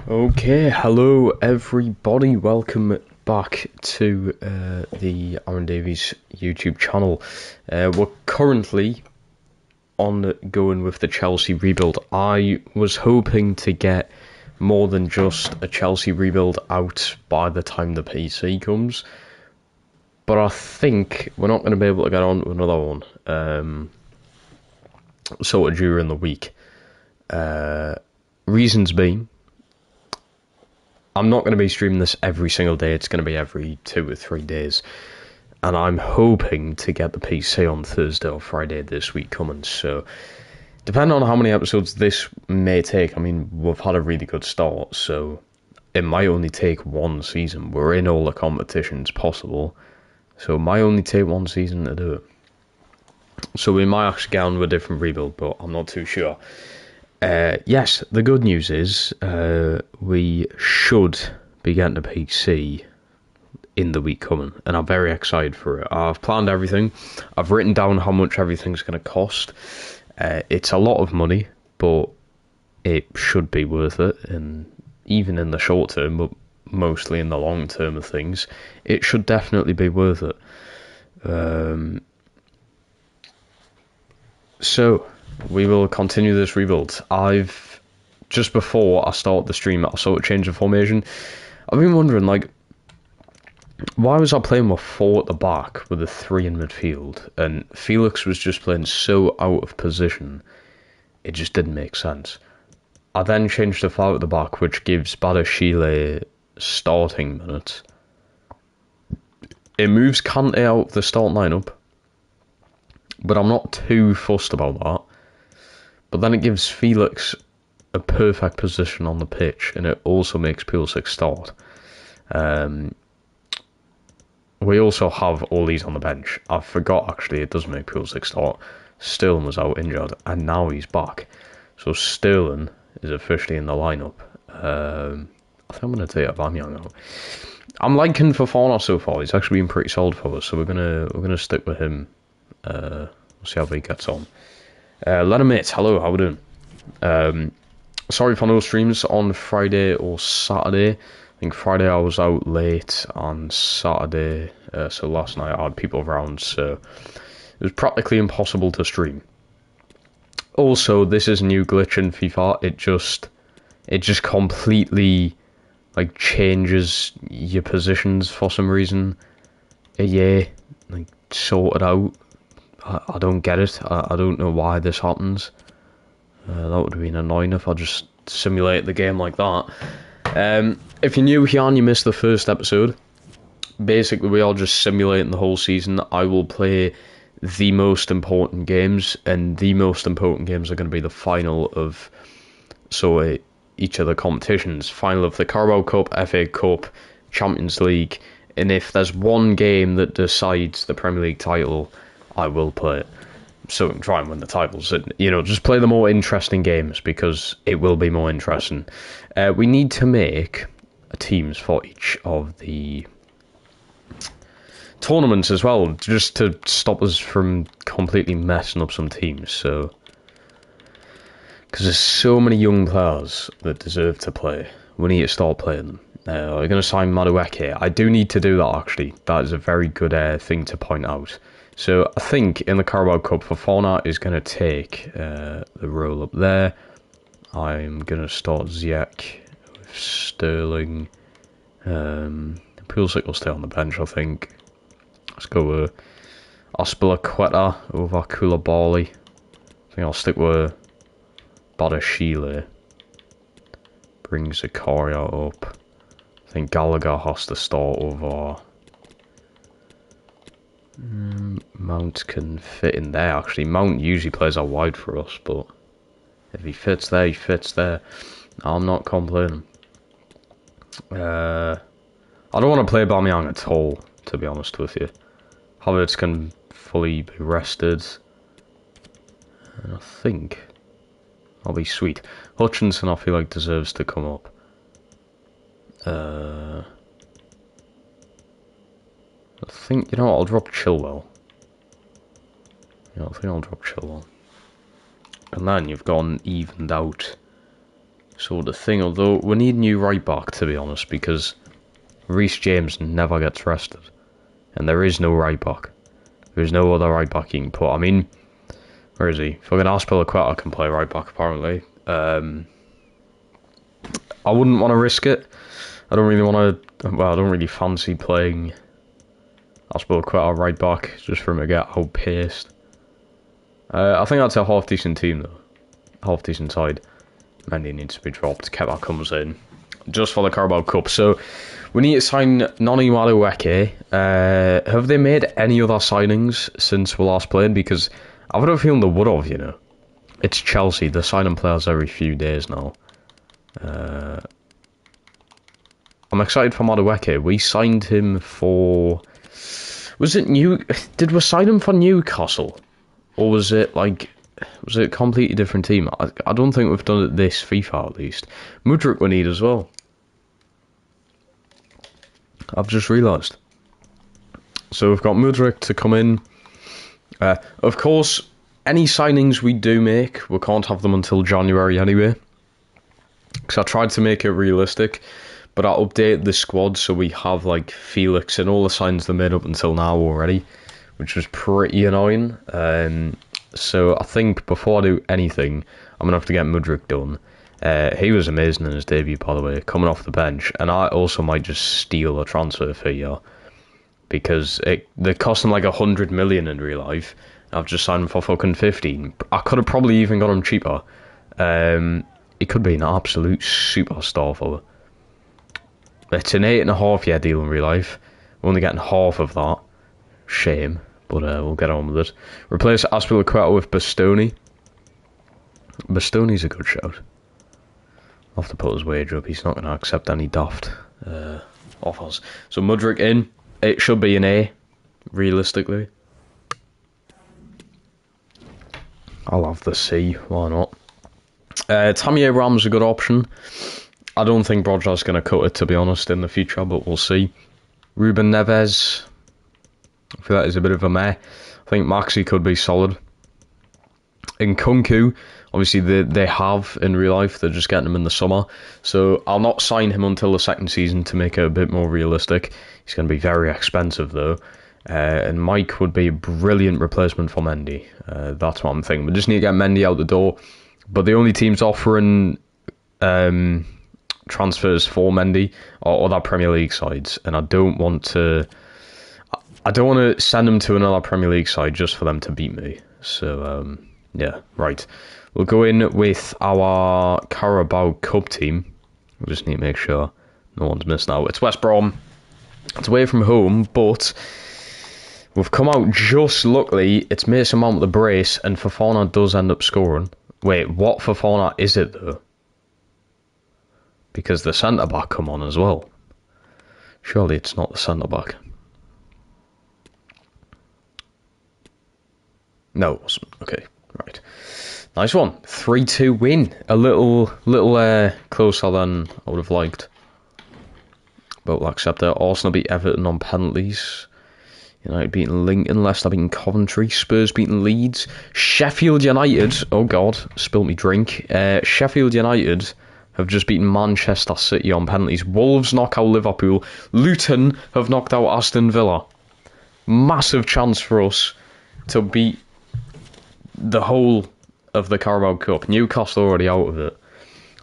Okay, hello everybody, welcome back to the Aaron Davies YouTube channel. We're currently ongoing with the Chelsea rebuild. I was hoping to get more than just a Chelsea rebuild out by the time the PC comes, but I think we're not going to be able to get on to another one sort of during the week. Reasons being, I'm not going to be streaming this every single day. It's going to be every 2 or 3 days. And I'm hoping to get the PC on Thursday or Friday this week coming. So, depending on how many episodes this may take, I mean, we've had a really good start. So, it might only take one season. We're in all the competitions possible. So, it might only take one season to do it. So, we might actually get on with a different rebuild, but I'm not too sure. Yes, the good news is we should be getting a PC in the week coming, and I'm very excited for it. I've planned everything. I've written down how much everything's going to cost. It's a lot of money, but it should be worth it, and even in the short term, but mostly in the long term of things, it should definitely be worth it. So, we will continue this rebuild. Just before I start the stream, I sort of changed the formation. I've been wondering, why was I playing with 4 at the back with a 3 in midfield? And Felix was just playing so out of position, it just didn't make sense. I then changed to 5 at the back, which gives Badashile starting minutes. It moves Kante out of the start lineup, but I'm not too fussed about that. But then it gives Felix a perfect position on the pitch, and it also makes Pulisic start. We also have all these on the bench. I forgot, actually, it does make Pulisic start. Sterling was out injured, and now he's back. So Sterling is officially in the lineup. I think I'm going to take Aubameyang out. I'm liking Fofana so far. He's actually been pretty solid for us, so we're gonna stick with him. We'll see how he gets on. Lenamates, hello, how we doing? Sorry for no streams on Friday or Saturday. I think Friday I was out late, on Saturday, so last night I had people around, so it was practically impossible to stream. Also, this is a new glitch in FIFA. It just completely changes your positions for some reason. Yeah, sort it out. I don't get it. I don't know why this happens. That would have been annoying if I just simulated the game like that. If you're new here and you missed the first episode, basically we are just simulating the whole season. I will play the most important games, and the most important games are going to be the final of each of the competitions. Final of the Carabao Cup, FA Cup, Champions League, and if there's one game that decides the Premier League title, I will play it, so we can try and win the titles. And, just play the more interesting games, because it will be more interesting. We need to make teams for each of the tournaments as well, just to stop us from completely messing up some teams. So, because there's so many young players that deserve to play, we need to start playing them. We're going to sign Madueke. I do need to do that, actually. That is a very good thing to point out. So I think in the Carabao Cup, Fofana is going to take the role up there. I'm going to start Ziyech with Sterling. Pulisic will stay on the bench, I think. Let's go with Aspilicueta over Koulibaly. I think I'll stick with Badashile. Bring Zakaria up. I think Gallagher has to start over... Mount can fit in there, actually. Mount usually plays out wide for us, but if he fits there, he fits there. I'm not complaining. I don't want to play Aubameyang at all, to be honest with you. Havertz can fully be rested, and I think I'll be sweet. Hutchinson, I feel like, deserves to come up. I think, I'll drop Chilwell. I think I'll drop Chilwell. And then you've got an evened out So the thing, although we need new right back to be honest, because Reece James never gets rested, and there is no right back. There's no other right back you can put. I mean, where is he? Fucking Aspilicueta can play right back apparently. I wouldn't want to risk it. I don't really want to. Well, I don't really fancy playing Aspilicueta right back just for him to get outpaced. I think that's a half decent team though. Half decent side. Mendy needs to be dropped. Kepa comes in just for the Carabao Cup. So we need to sign Noni Madueke. Have they made any other signings since we last played? Because I've got a feeling they would have, you know. It's Chelsea. They're signing players every few days now. I'm excited for Madueke. We signed him for... Was it New... Did we sign him for Newcastle? Or was it like... Was it a completely different team? I don't think we've done it this FIFA at least. Mudryk we need as well. I've just realised. So we've got Mudryk to come in. Of course, any signings we do make, we can't have them until January anyway. Because I tried to make it realistic. But I updated the squad so we have like Felix and all the signs they made up until now already. Which was pretty annoying. So I think before I do anything, I'm going to have to get Mudryk done. He was amazing in his debut, by the way, coming off the bench. And I also might just steal a transfer fee, yeah, because they cost him like 100 million in real life. I've just signed him for fucking 15. I could have probably even got him cheaper. He could be an absolute superstar for it. It's an 8.5-year deal in real life. We're only getting half of that. Shame. But we'll get on with it. Replace Aspilicueta with Bastoni. Bastoni's a good shout. I'll have to put his wage up. He's not going to accept any daft offers. So Mudryk in. It should be an A, realistically. I'll have the C. Why not? Tammy Abraham's a good option. I don't think Brodjar's going to cut it, to be honest, in the future, but we'll see. Ruben Neves... I feel that is a bit of a meh. I think Maxi could be solid. In Kunku, obviously they have in real life. They're just getting him in the summer. So I'll not sign him until the second season to make it a bit more realistic. He's going to be very expensive though. And Mike would be a brilliant replacement for Mendy. That's what I'm thinking. We just need to get Mendy out the door. But the only teams offering transfers for Mendy are other Premier League sides. And I don't want to send them to another Premier League side just for them to beat me. So, yeah, right. We'll go in with our Carabao Cup team. We just need to make sure no one's missing out. It's West Brom. It's away from home, but we've come out just luckily. It's Mason Mount with the brace, and Fofana does end up scoring. Wait, what Fofana is it, though? Because the centre-back come on as well. Surely it's not the centre-back. No, it wasn't. Okay, right. Nice one. 3-2 win. A little closer than I would have liked. But we'll accept that. Arsenal beat Everton on penalties. United beating Lincoln. Leicester beating Coventry. Spurs beating Leeds. Sheffield United. Oh God, spilt me drink. Sheffield United have just beaten Manchester City on penalties. Wolves knock out Liverpool. Luton have knocked out Aston Villa. Massive chance for us to beat the whole of the Carabao Cup. Newcastle already out of it.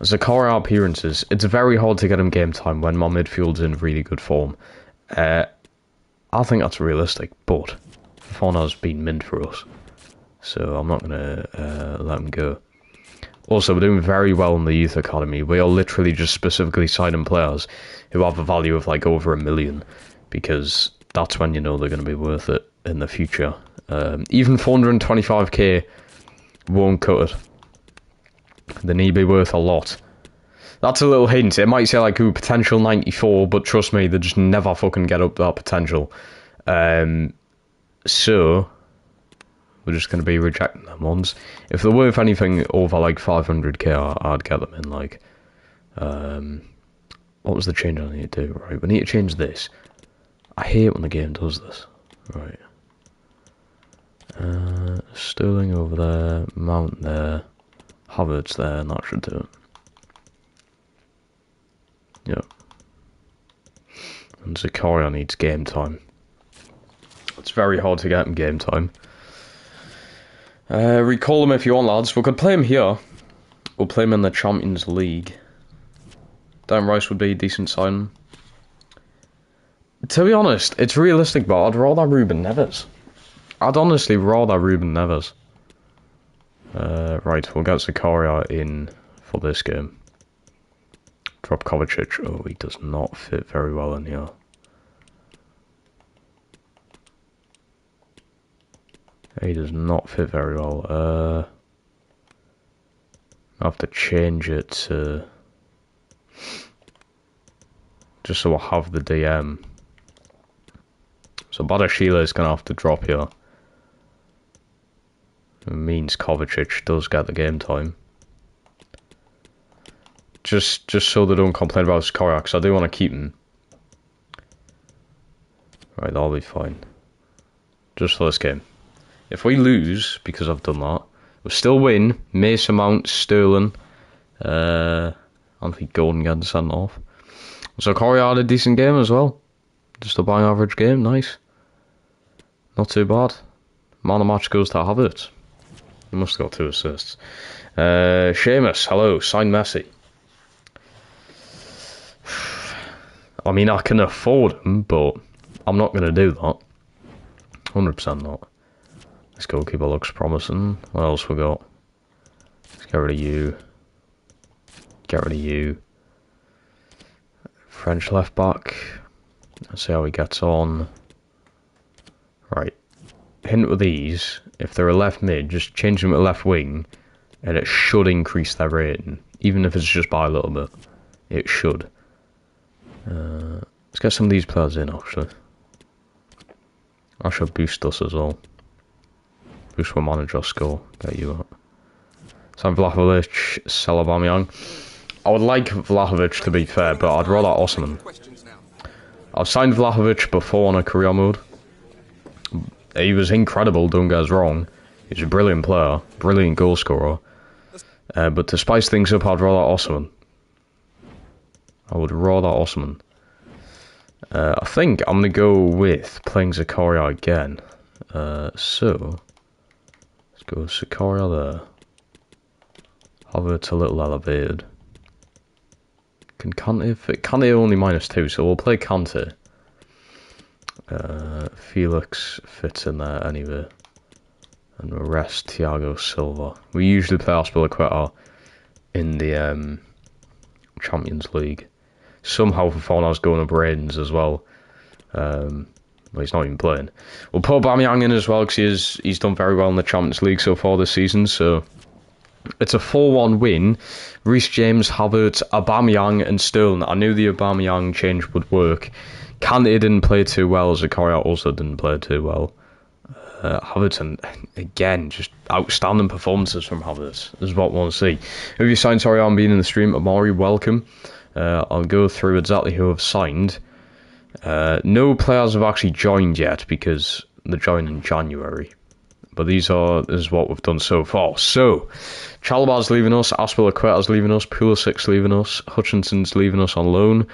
Zakaria appearances. It's very hard to get him game time when my midfield's in really good form. I think that's realistic, but Fofana's been mint for us, so I'm not going to let him go. Also, we're doing very well in the youth academy. We are literally just specifically signing players who have a value of like over $1 million, because that's when you know they're going to be worth it in the future. Even 425k won't cut it. They need to be worth a lot. That's a little hint. It might say like, ooh, potential 94, but trust me, they just never fucking get up that potential. So we're just going to be rejecting them ones. If they're worth anything over like 500k, I'd get them in. Like, what was the change I need to do? Right, we need to change this. I hate when the game does this. Right. Sterling over there, Mount there, Havertz there, and that should do it. And Zakaria needs game time. It's very hard to get him game time. Recall him if you want, lads. We could play him here. We'll play him in the Champions League. Dan Rice would be a decent sign. To be honest, it's realistic, but I'd rather Ruben Neves. I'd honestly rather Ruben Neves. Right, we'll get Zakaria in for this game. Drop Kovacic. Oh, he does not fit very well in here. He does not fit very well. I have to change it to... just so I have the DM. So Badashila is going to have to drop here. It means Kovacic does get the game time. Just so they don't complain about Zakaria, because I do want to keep him. Right, that'll be fine. Just for this game. If we lose, because I've done that, we'll still win. Mason Mount, Sterling, Anthony Gordon getting sent off. Zakaria had a decent game as well. Just a bang average game, nice. Not too bad. Man of the match goes to Havertz. He must have got 2 assists. Seamus, hello, sign Messi. I mean, I can afford him, but I'm not going to do that. 100% not. This goalkeeper looks promising. What else we got? Let's get rid of you. Get rid of you. French left back. Let's see how he gets on. Right. Hint with these, if they're a left mid, just change them to left wing, and it should increase their rating. Even if it's just by a little bit. It should. Let's get some of these players in, actually. I should boost us as well. Boost my manager score. Get you up. Sign Vlahovic, sell Aubameyang. I would like Vlahovic to be fair, but I'd rather Osman. I've signed Vlahovic before on a career mode. He was incredible, don't get us wrong. He's a brilliant player, brilliant goal scorer. But to spice things up, I'd rather Osman. I would rather Osman. I think I'm going to go with playing Zakaria again. So, let's go with Zakaria there. Havertz a little elevated. Can Kante fit? Kante only -2, so we'll play Kante. Felix fits in there anyway. And we'll rest Thiago Silva. We usually play Aspilicueta in the Champions League. Somehow Fofana's going to Braden's as well. Well, he's not even playing. We'll put Aubameyang in as well because he's done very well in the Champions League so far this season. So it's a 4-1 win. Reece James, Havertz, Aubameyang and Sterling. I knew the Aubameyang change would work. Kante didn't play too well. Zakaria also didn't play too well. Havertz, and again, just outstanding performances from Havertz. This is what we want to see. If you signed, sorry, I'm being in the stream. Amari, welcome. I'll go through exactly who have signed. No players have actually joined yet because they join in January. But this is what we've done so far. So, Chalobah's leaving us, Aspilicueta's leaving us, Pulisic's leaving us, Hutchinson's leaving us on loan,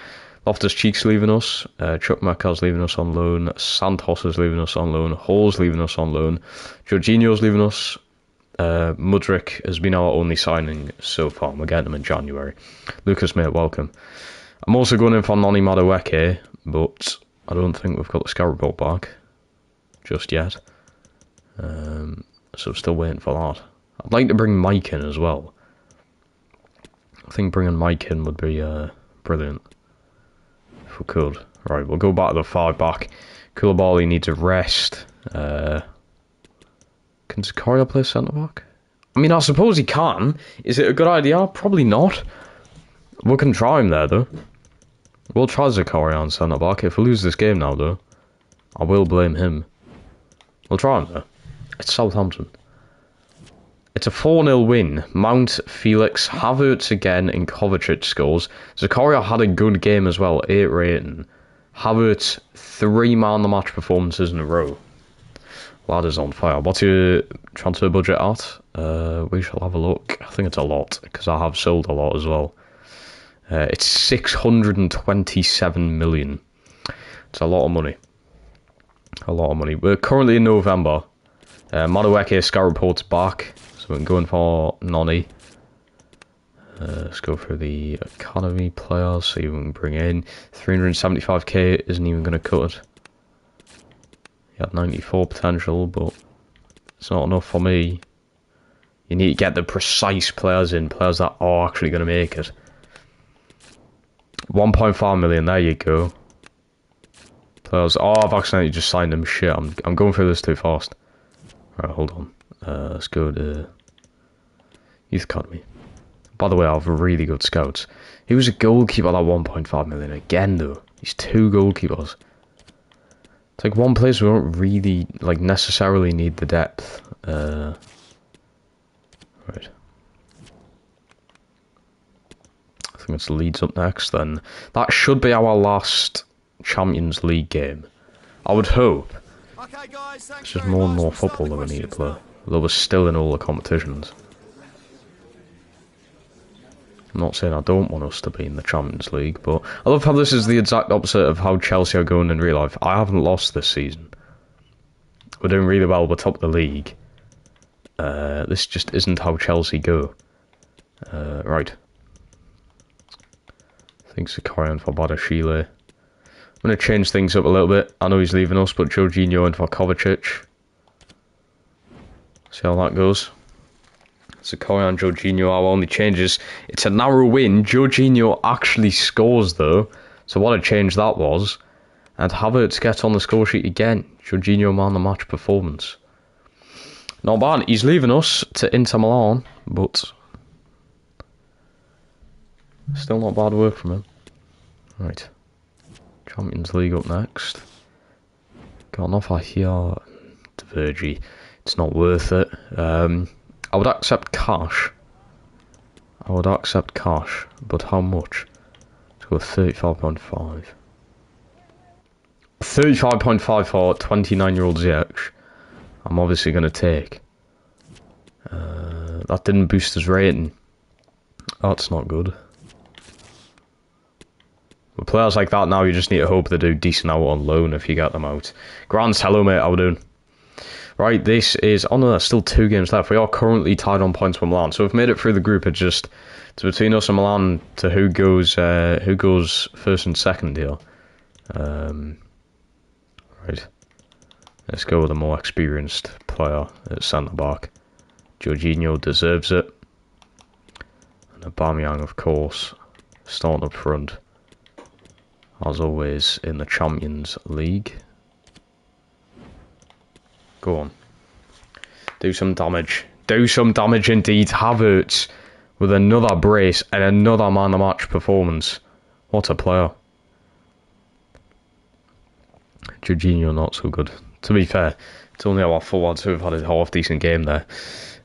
Loftus-Cheek's leaving us, Chukwuemeka's leaving us on loan, Santos is leaving us on loan, Hall's leaving us on loan, Jorginho's leaving us, Mudryk has been our only signing so far. We're getting him in January. Lucas, mate, welcome. I'm also going in for Noni Madueke, but I don't think we've got the scout report back just yet. So still waiting for that. I'd like to bring Mike in as well. I think bringing Mike in would be brilliant. If we could. Right, we'll go back to the 5 back. Koulibaly needs a rest. Can Zakaria play centre back? I mean, I suppose he can. Is it a good idea? Probably not. We can try him there, though. We'll try Zakaria on centre back. If we lose this game now, though, I will blame him. We'll try him there. It's Southampton. It's a 4-0 win. Mount, Felix, Havertz again, and Kovacic scores. Zakaria had a good game as well, 8 rating. Havertz, 3 man-of-the-match performances in a row. Lad is on fire. What's your transfer budget at? We shall have a look. I think it's a lot, because I have sold a lot as well. It's 627 million. It's a lot of money. A lot of money. We're currently in November. Madueke Scout Report's back, so we can go in for Noni. Let's go for the academy players, see who we can bring in. 375k isn't even going to cut it. He had 94 potential, but it's not enough for me. You need to get the precise players in, players that are actually going to make it. 1.5 million, there you go. Players, oh, I've accidentally just signed them. Shit, I'm going through this too fast. Alright, hold on. Let's go to Youth Academy. By the way, I have really good scouts. He was a goalkeeper at 1.5 million again, though. He's 2 goalkeepers. It's like one place we don't really, like, necessarily need the depth. Right. I think it's Leeds up next, then. That should be our last Champions League game. I would hope. Okay, guys, It's just more and more football that we need to play. Although we're still in all the competitions. I'm not saying I don't want us to be in the Champions League, but I love how this is the exact opposite of how Chelsea are going in real life. I haven't lost this season. We're doing really well, we're top of the league. This just isn't how Chelsea go. Right. Thanks to Corian for Badashile. I'm going to change things up a little bit. I know he's leaving us, but Jorginho in for Kovacic. See how that goes. So Corian, Jorginho, our only changes. It's a narrow win. Jorginho actually scores, though. So what a change that was. And Havertz gets on the score sheet again. Jorginho man the match performance. Not bad. He's leaving us to Inter Milan, but still not bad work from him. Right. Champions League up next. Got an offer here. Divergy. It's not worth it. I would accept cash. But how much? Let's go 35.5. 35.5 for 29-year-old Ziyech. I'm obviously going to take. That didn't boost his rating. That's not good. With players like that now, you just need to hope they do decent out on loan if you get them out. Grants, hello mate, how we doing? Right, this is... Oh no, there's still 2 games left. We are currently tied on points with Milan. So we've made it through the group. It's between us and Milan to who goes first and second here. Right. Let's go with a more experienced player at centre-back. Jorginho deserves it. And Aubameyang, of course, starting up front. As always, in the Champions League. Go on. Do some damage. Do some damage indeed. Havertz with another brace and another man-of-the-match performance. What a player. Jorginho not so good. To be fair, it's only our forwards who have had a half-decent game there.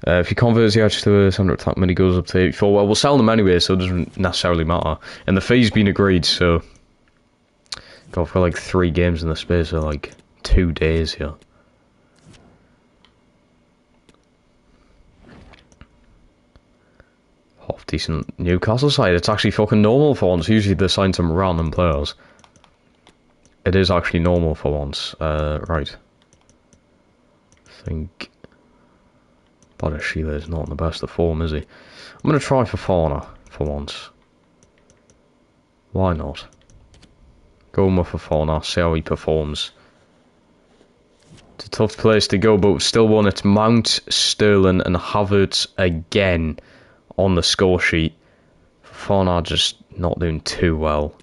If you convert Ziyech to a centre attack mid, he goes up to 84. Well, we'll sell them anyway, so it doesn't necessarily matter. And the fee's been agreed, so... God, for like 3 games in the space of like 2 days here. Half decent Newcastle side. It's actually fucking normal for once. Usually they sign some random players. It is actually normal for once. Right. I think Badashile is not in the best of form, is he? I'm going to try for Fafana for once. Why not? Go with Fafana, see how he performs. It's a tough place to go, but still won. It's Mount, Sterling and Havertz again on the score sheet. Fafana just not doing too well.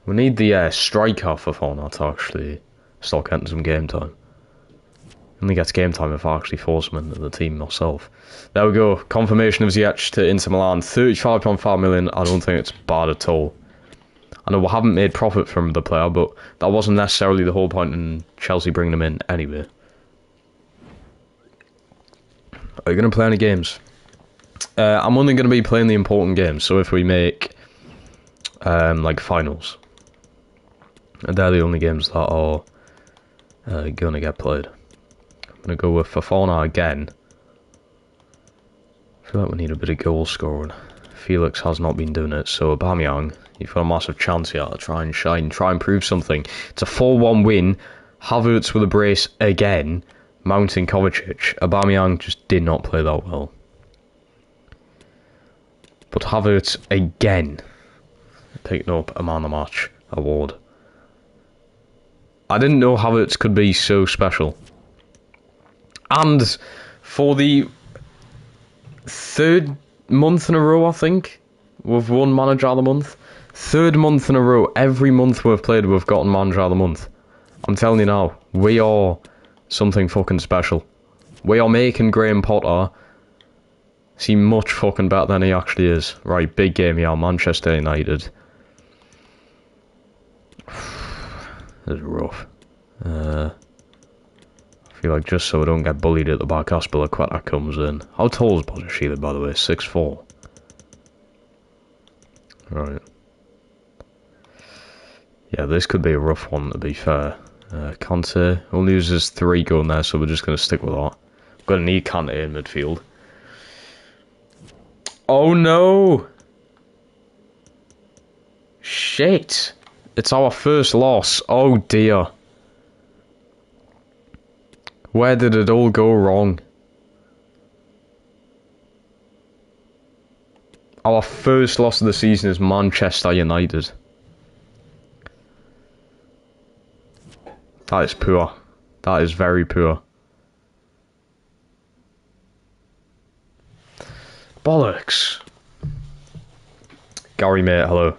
We need the striker Fafana to actually start getting some game time. Only gets game time if I actually force him into the team myself. There we go. Confirmation of Ziyech to Inter Milan. 35.5 million. I don't think it's bad at all. I know we haven't made profit from the player, but that wasn't necessarily the whole point in Chelsea bringing him in anyway. Are you going to play any games? I'm only going to be playing the important games. So if we make like finals, they're the only games that are going to get played. I'm going to go with Fafana again. I feel like we need a bit of goal scoring. Felix has not been doing it, so Aubameyang, You've got a massive chance here to try and shine, try and prove something. It's a 4-1 win. Havertz with a brace again. Mounting Kovacic. Aubameyang just did not play that well. But Havertz again picking up a man of the match award. I didn't know Havertz could be so special. And for the third month in a row, I think, we've won Manager of the Month. Third month in a row, every month we've played, we've gotten Manager of the Month. I'm telling you now, we are something fucking special. We are making Graham Potter seem much fucking better than he actually is. Right, big game here, Manchester United. This is rough. I feel like just so I don't get bullied at the back, Aspilicueta comes in. How tall is Bozashila, by the way? 6'4". Right. Yeah, this could be a rough one, to be fair. Kante only uses 3 going there, so we're just going to stick with that. We're going to need Kante in midfield. Oh no! Shit! It's our first loss. Oh dear. Where did it all go wrong? Our first loss of the season is Manchester United. That is poor. That is very poor. Bollocks. Gary, mate, hello.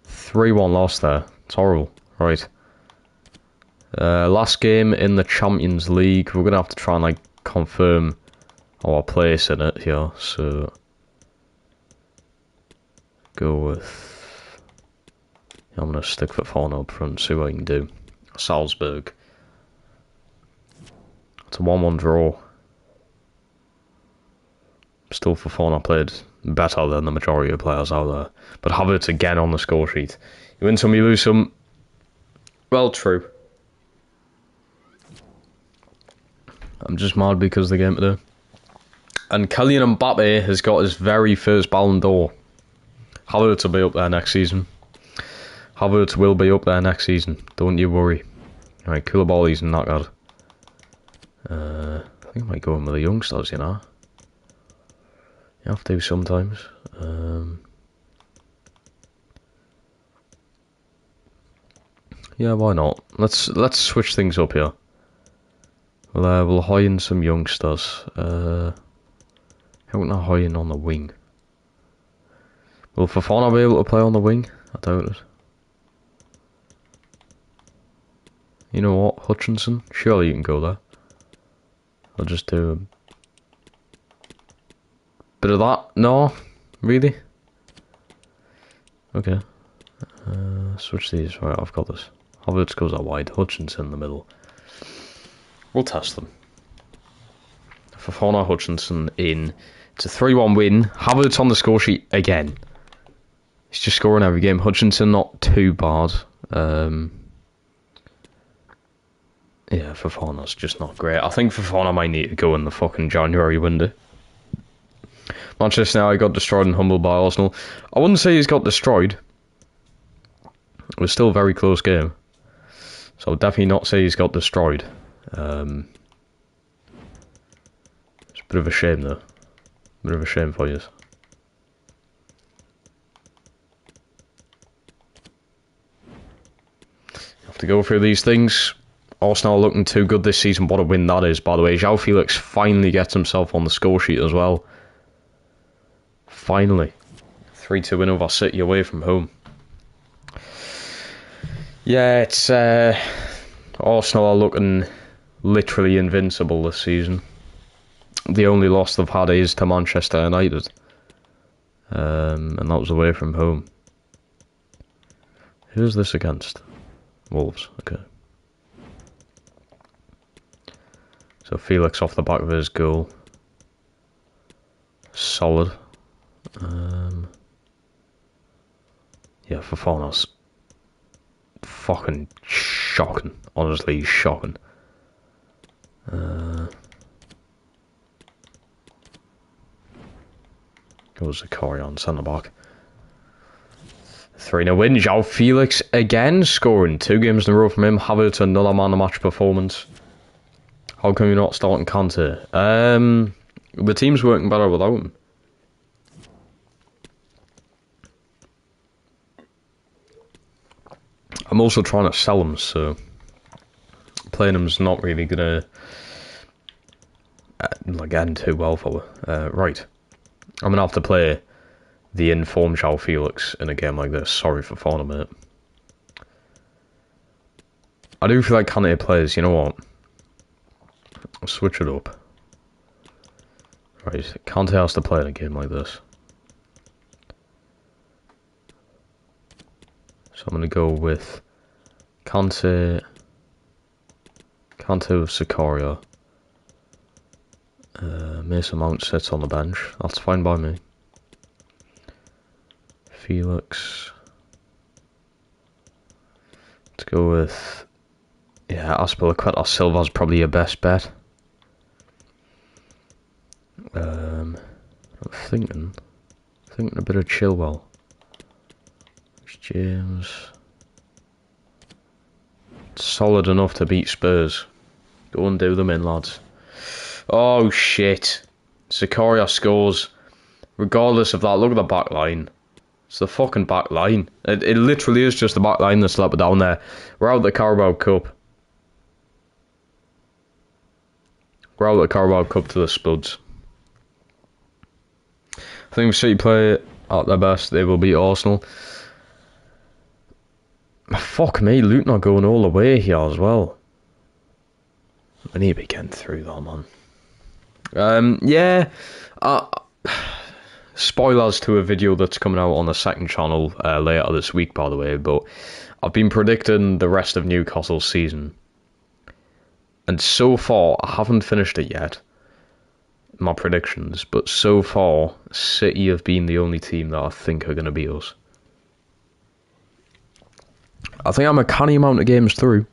(3-1) loss there. It's horrible. Right. Last game in the Champions League. We're going to have to try and, like, confirm our place in it here. So, go with... I'm going to stick for Fofana up front, see what I can do. Salzburg. It's a 1-1 draw. Still, Fofana played better than the majority of players out there. But Havertz again on the score sheet. You win some, you lose some. Well, true. I'm just mad because of the game today. And Kylian Mbappe has got his very first Ballon d'Or. Havertz will be up there next season. Havertz will be up there next season. Don't you worry. Alright, Koulibaly's not good. I think I might go in with the youngsters, you know. You have to sometimes. Yeah, why not? Let's switch things up here. We'll hire in some youngsters. How can I hire in on the wing? Will Fofana be able to play on the wing? I doubt it. You know what, Hutchinson? Surely you can go there. I'll just do a bit of that. No? Really? Okay. Switch these. Right, I've got this. Havertz goes out wide. Hutchinson in the middle. We'll test them. Fofana, Hutchinson in. It's a 3-1 win. Havertz on the score sheet again. He's just scoring every game. Hutchinson not too bad. Yeah, Fofana's just not great. I think Fofana might need to go in the fucking January window. Manchester United got destroyed and humbled by Arsenal. I wouldn't say he's got destroyed. It was still a very close game. So I would definitely not say he's got destroyed. It's a bit of a shame though. A bit of a shame for you. Have to go through these things. Arsenal are looking too good this season. What a win that is, by the way. João Felix finally gets himself on the score sheet as well. Finally. 3-2 win over City away from home. Yeah, it's... Arsenal are looking literally invincible this season. The only loss they've had is to Manchester United. And that was away from home. Who's this against? Wolves, okay. So Felix off the back of his goal. Solid. Yeah, Fofana's fucking shocking. Honestly, shocking. Goes Zakaria on centre back. 3-0 win. João Felix again scoring 2 games in a row from him. Havertz another man of the match performance. How come you're not starting Kante? The team's working better without him. I'm also trying to sell him, so playing him's not really gonna end too well for right. I'm gonna have to play the informed João Felix in a game like this. Sorry for falling a minute. I do feel like Kante plays, you know what? I'll switch it up. Right, Kante has to play in a game like this. So I'm gonna go with Kante with Zakaria. Mason Mount sits on the bench. That's fine by me. Felix. Let's go with... yeah, Azpilicueta Silva's probably your best bet. I'm thinking a bit of Chilwell. James. Solid enough to beat Spurs. Go and do them in, lads. Oh shit. Zakaria scores. Regardless of that, look at the back line. It's the fucking back line. It literally is just the back line that's let down there. We're out the Carabao Cup. We're out the Carabao Cup to the Spuds. I think if City play at their best, they will beat Arsenal. Fuck me, Luton are going all the way here as well. I need to be getting through that, man. Yeah. Spoilers to a video that's coming out on the second channel later this week, by the way, but I've been predicting the rest of Newcastle's season. And so far, I haven't finished it yet, my predictions, but so far, City have been the only team that I think are going to beat us. I think I'm a canny amount of games through,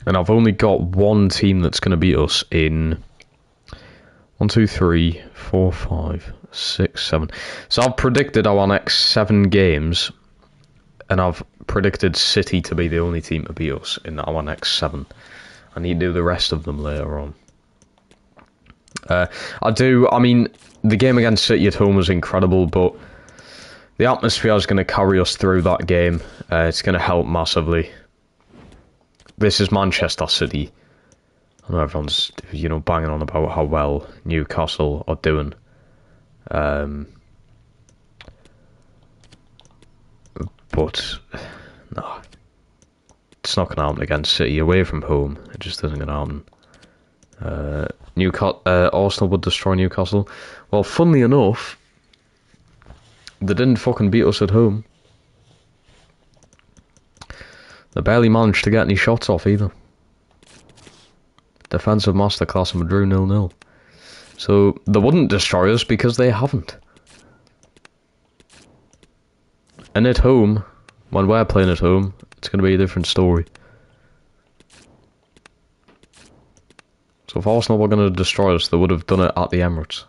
and I've only got one team that's going to beat us in 1, 2, 3, 4, 5, 6, 7. So I've predicted our next 7 games, and I've predicted City to be the only team to beat us in our next 7. I need to do the rest of them later on. I mean, the game against City at home was incredible, but the atmosphere is going to carry us through that game. It's going to help massively. This is Manchester City. I know everyone's, banging on about how well Newcastle are doing. But, no. It's not going to happen against City away from home. It just isn't going to happen. Arsenal would destroy Newcastle. Well, funnily enough, they didn't fucking beat us at home. They barely managed to get any shots off either. Defensive masterclass and we drew 0-0. So they wouldn't destroy us because they haven't. And at home, when we're playing at home, it's going to be a different story. So if Arsenal were going to destroy us, they would have done it at the Emirates.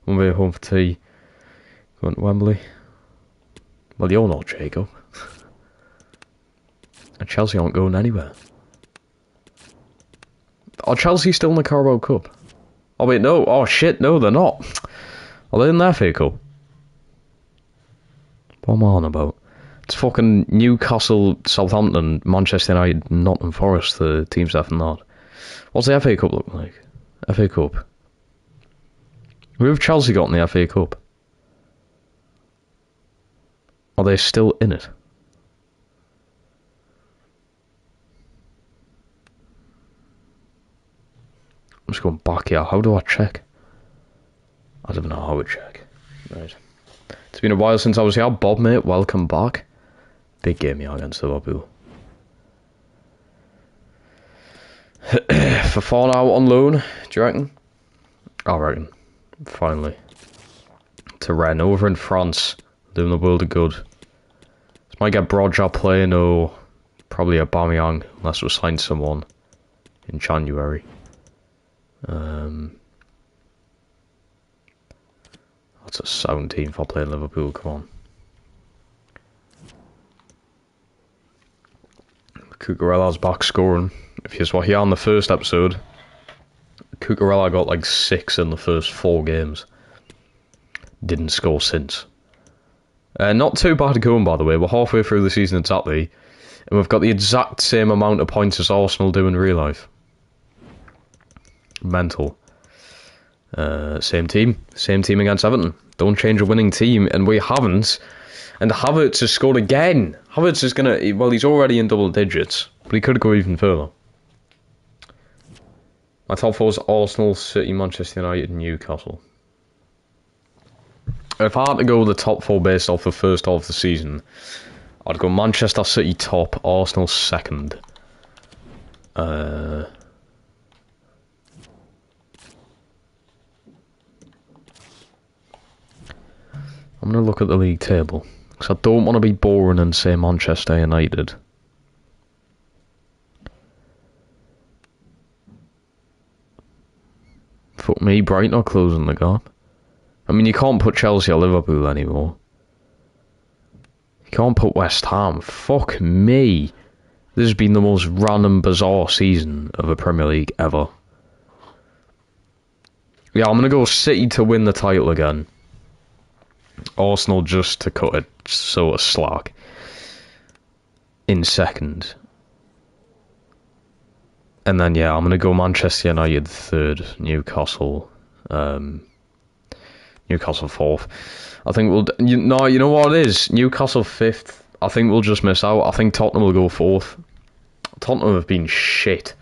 When we're home for tea, going to Wembley. Well, you're not, Jacob. And Chelsea aren't going anywhere. Are Chelsea still in the Carabao Cup? Oh wait, no. Oh shit, no, they're not. Are they in the FA Cup? What am I on about? It's fucking Newcastle, Southampton, Manchester United, Nottingham Forest, the teams left in that. What's the FA Cup look like? FA Cup. Who have Chelsea got in the FA Cup? Are they still in it? I'm just going back here. How do I check? I don't know how to check. Right. It's been a while since I was here. Bob, mate, welcome back. Big game here against Liverpool. Fofana out on loan, do you reckon? I reckon. Finally. To Rennes over in France. Doing the world of good. This might get Broadjaw playing or probably Aubameyang unless we sign someone in January. That's a sound team for playing Liverpool, come on. Cucurella's back scoring. If you saw here on the first episode, Cucurella got like 6 in the first 4 games. Didn't score since. Not too bad going, by the way. We're halfway through the season exactly, and we've got the exact same amount of points as Arsenal do in real life. Mental. Same team against Everton. Don't change a winning team, and we haven't. And Havertz has scored again. Havertz is gonna, well, he's already in double digits, but he could go even further. My top 4 is Arsenal, City, Manchester United, and Newcastle. If I had to go with the top 4 based off the first half of the season, I'd go Manchester City top, Arsenal second. I'm going to look at the league table, because I don't want to be boring and say Manchester United. Fuck me, Brighton are closing the gap. I mean, you can't put Chelsea or Liverpool anymore. You can't put West Ham. Fuck me. This has been the most random, bizarre season of the Premier League ever. Yeah, I'm going to go City to win the title again. Arsenal just to cut it sort of slack. In second. And then, yeah, I'm going to go Manchester United third. Newcastle fourth. I think we'll... you know what it is? Newcastle fifth. I think we'll just miss out. I think Tottenham will go fourth. Tottenham have been shit.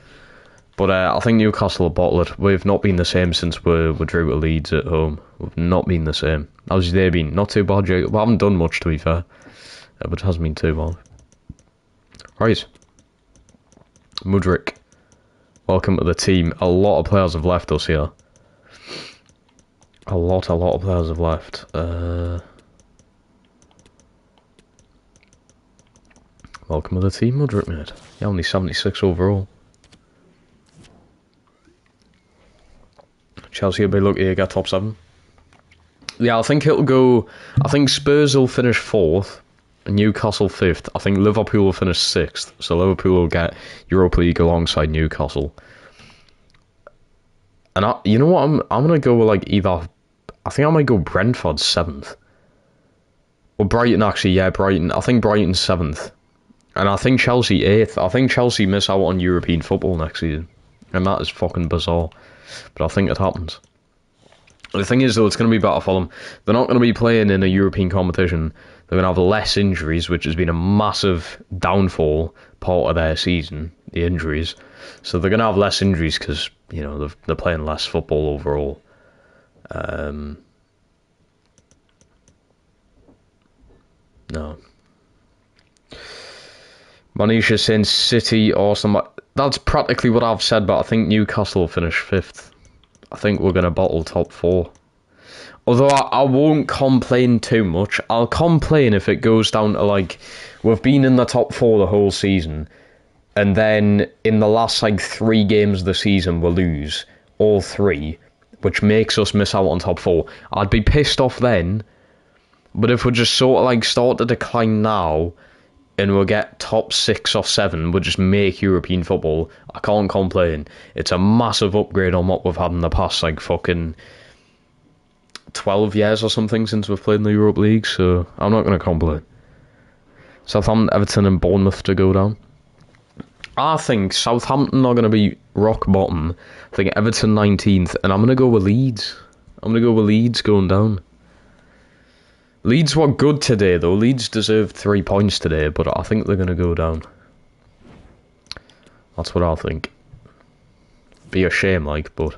But I think Newcastle will bottle it. We've not been the same since we drew to Leeds at home. We've not been the same. How's your day been? Not too bad, Jake. We haven't done much, to be fair. But it hasn't been too bad. Right. Mudryk. Welcome to the team. A lot of players have left us here. A lot of players have left. Welcome to the team, Mudryk, mate. Yeah, only 76 overall. Chelsea will be lucky to get top 7. Yeah, I think it'll go... I think Spurs will finish 4th. Newcastle 5th. I think Liverpool will finish 6th. So Liverpool will get Europa League alongside Newcastle. And you know what? I'm going to go with like either... I think I might go Brentford 7th. Or Brighton, actually. Yeah, Brighton. I think Brighton 7th. And I think Chelsea 8th. I think Chelsea miss out on European football next season. And that is fucking bizarre. But I think it happens. The thing is, though, it's going to be better for them. They're not going to be playing in a European competition. They're going to have less injuries, which has been a massive downfall part of their season, the injuries. So they're going to have less injuries because, you know, they're playing less football overall. No. Manisha saying City, Arsenal. That's practically what I've said, but I think Newcastle will finish 5th. I think we're going to bottle top 4. Although I won't complain too much. I'll complain if it goes down to, like, we've been in the top 4 the whole season, and then in the last, like, 3 games of the season we lose all 3, which makes us miss out on top 4. I'd be pissed off then, but if we just sort of, like, start to decline now, and we'll get top 6 or 7, we'll just make European football, I can't complain. It's a massive upgrade on what we've had in the past, like, fucking 12 years or something since we've played in the Europa League, so I'm not going to complain. Southampton, Everton and Bournemouth to go down. I think Southampton are going to be rock bottom. I think Everton 19th, and I'm going to go with Leeds. I'm going to go with Leeds going down. Leeds were good today, though. Leeds deserved 3 points today, but I think they're going to go down. That's what I think. Be a shame, like, but...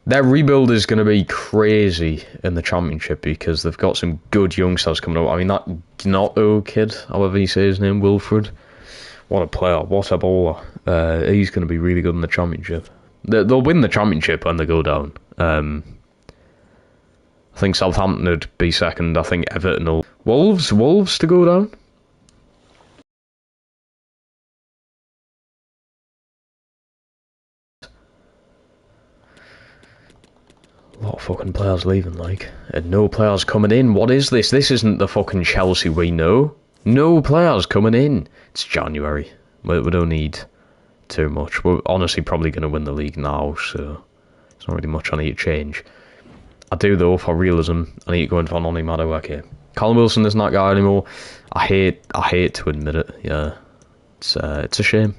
their rebuild is going to be crazy in the Championship because they've got some good youngsters coming up. I mean, that Gnotto kid, however you say his name, Wilfred. What a player, what a bowler. He's going to be really good in the Championship. They'll win the Championship when they go down. I think Southampton would be second. I think Everton will... Wolves to go down? A lot of fucking players leaving, like. And no players coming in. What is this? This isn't the fucking Chelsea we know. No players coming in. It's January. We don't need too much. We're honestly probably going to win the league now, so there's not really much I need to change. I do, though, for realism, I need to go in for Noni Madueke. Callum Wilson isn't that guy anymore. I hate to admit it, yeah. It's a shame.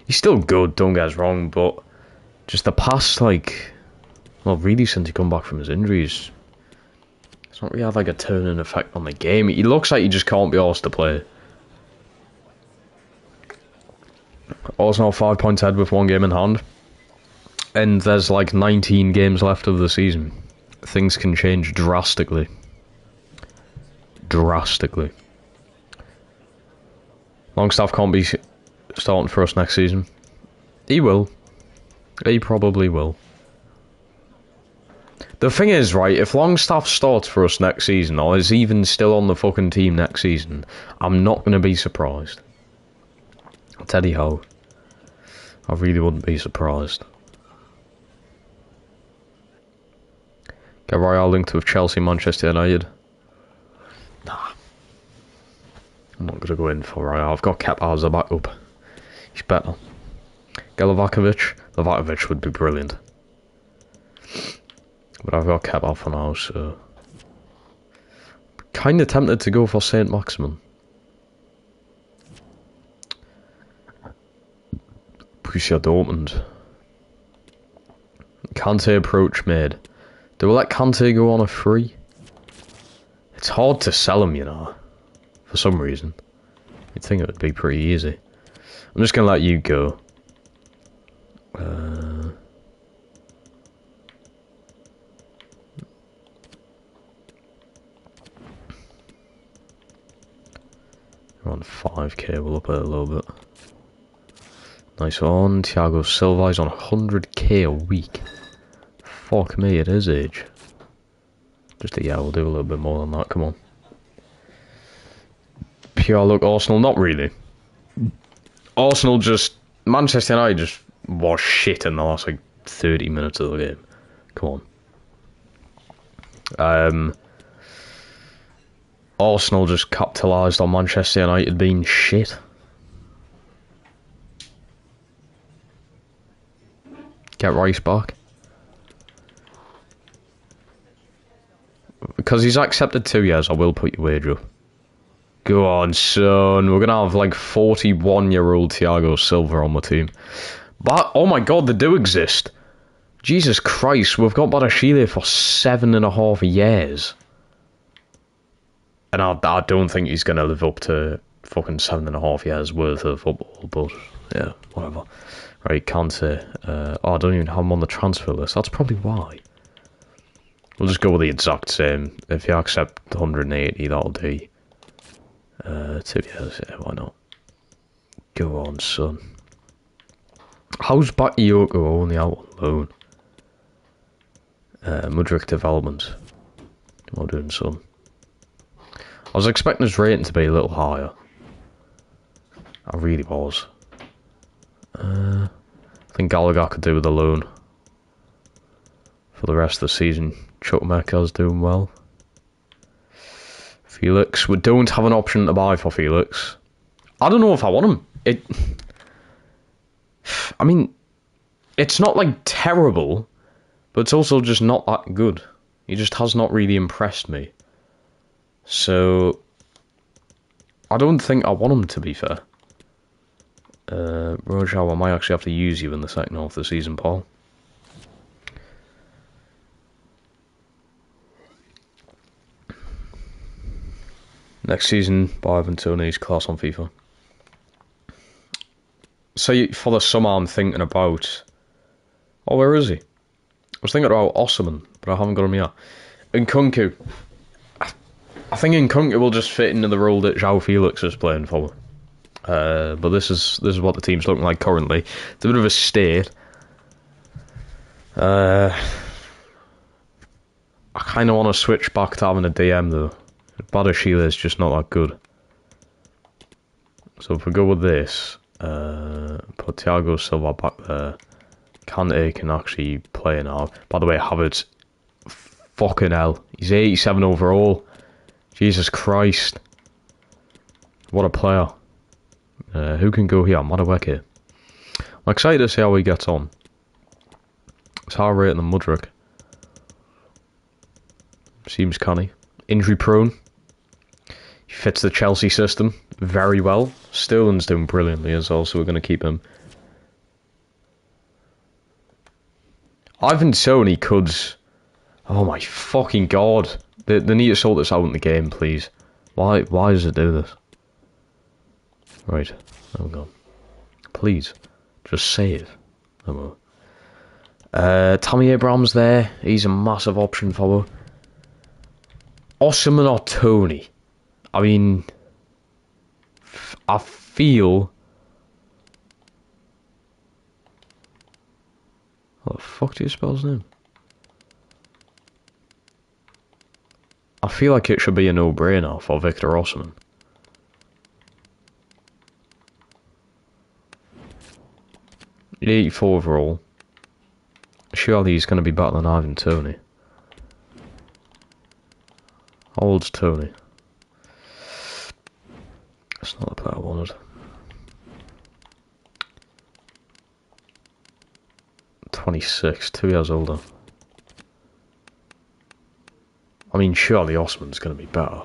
He's still good, don't get us wrong, but just the past, like, well, really since he come back from his injuries, it's not really had, like, a turning effect on the game. He looks like he just can't be asked to play. Arsenal 5 points ahead with 1 game in hand. And there's like 19 games left of the season. Things can change drastically. Drastically. Longstaff can't be starting for us next season. He will. He probably will. The thing is, right, if Longstaff starts for us next season, or is even still on the fucking team next season, I'm not going to be surprised. I'll tell you how. I really wouldn't be surprised. Get Royale linked with Chelsea, Manchester United. Nah. I'm not going to go in for Royale. I've got Kepa as a backup. He's better. Get Livakovic. Livakovic would be brilliant. But I've got Kepa for now, so... Kinda tempted to go for Saint Maximin. Borussia Dortmund. Kante approach made. Do we let Kante go on a free? It's hard to sell him, you know. For some reason. You'd think it would be pretty easy. I'm just going to let you go. We're on 5k, we'll up it a little bit. Nice one. Thiago Silva's on 100k a week. Fuck me, at his age. Yeah, we'll do a little bit more than that, come on. Pure look, Arsenal, not really. Arsenal just... Manchester United just was shit in the last, like, 30 minutes of the game. Come on. Arsenal just capitalised on Manchester United being shit. Get Rice back. Because he's accepted 2 years, I will put your wage up. Go on, son. We're going to have like 41-year-old Thiago Silva on the team. But, oh my god, they do exist. Jesus Christ, we've got Badashile for 7.5 years. And I don't think he's going to live up to fucking 7.5 years worth of football, but yeah, whatever. Right, Kante. I don't even have him on the transfer list. That's probably why. We'll just go with the exact same. If you accept 180, that'll do. 2 years, yeah, why not? Go on, son. How's Bakayoko only out on loan? Mudryk development. Well done, son. I was expecting his rating to be a little higher. I really was. I think Gallagher could do with a loan for the rest of the season. Chukwuemeka's doing well. Felix. We don't have an option to buy for Felix. I don't know if I want him. I mean, it's not like terrible, but it's also just not that good. He just has not really impressed me. So, I don't think I want him, to be fair. Rojo, I might actually have to use you in the second half of the season, Paul. Next season, Ivan Toney's class on FIFA. So for the summer, I'm thinking about... Oh, where is he? I was thinking about Osimhen, but I haven't got him yet. Nkunku. I think Nkunku will just fit into the role that João Felix is playing for. But this is what the team's looking like currently. It's a bit of a state. I kind of want to switch back to having a DM though. Badashile is just not that good. So if we go with this, put Thiago Silva back there, Kante can actually play now. By the way, Havertz, fucking hell. He's 87 overall. Jesus Christ. What a player. Who can go here? Madueke. I'm excited to see how he gets on. It's higher rate than Mudryk. Seems canny. Injury prone. He fits the Chelsea system very well. Sterling's doing brilliantly as well, so we're going to keep him. Ivan Toney could... Oh my fucking god. They need to sort this out in the game, please. Why does it do this? Right. Oh god. Please. Just save. Oh well. Tammy Abraham's there. He's a massive option for her. Osimhen or Toney? I mean... I feel... What the fuck do you spell his name? I feel like it should be a no-brainer for Victor Osimhen. He's 84 overall. Surely he's going to be better than Ivan Toney. How old's Toney? That's not the player I wanted. 26, 2 years older. I mean, surely Osman's going to be better.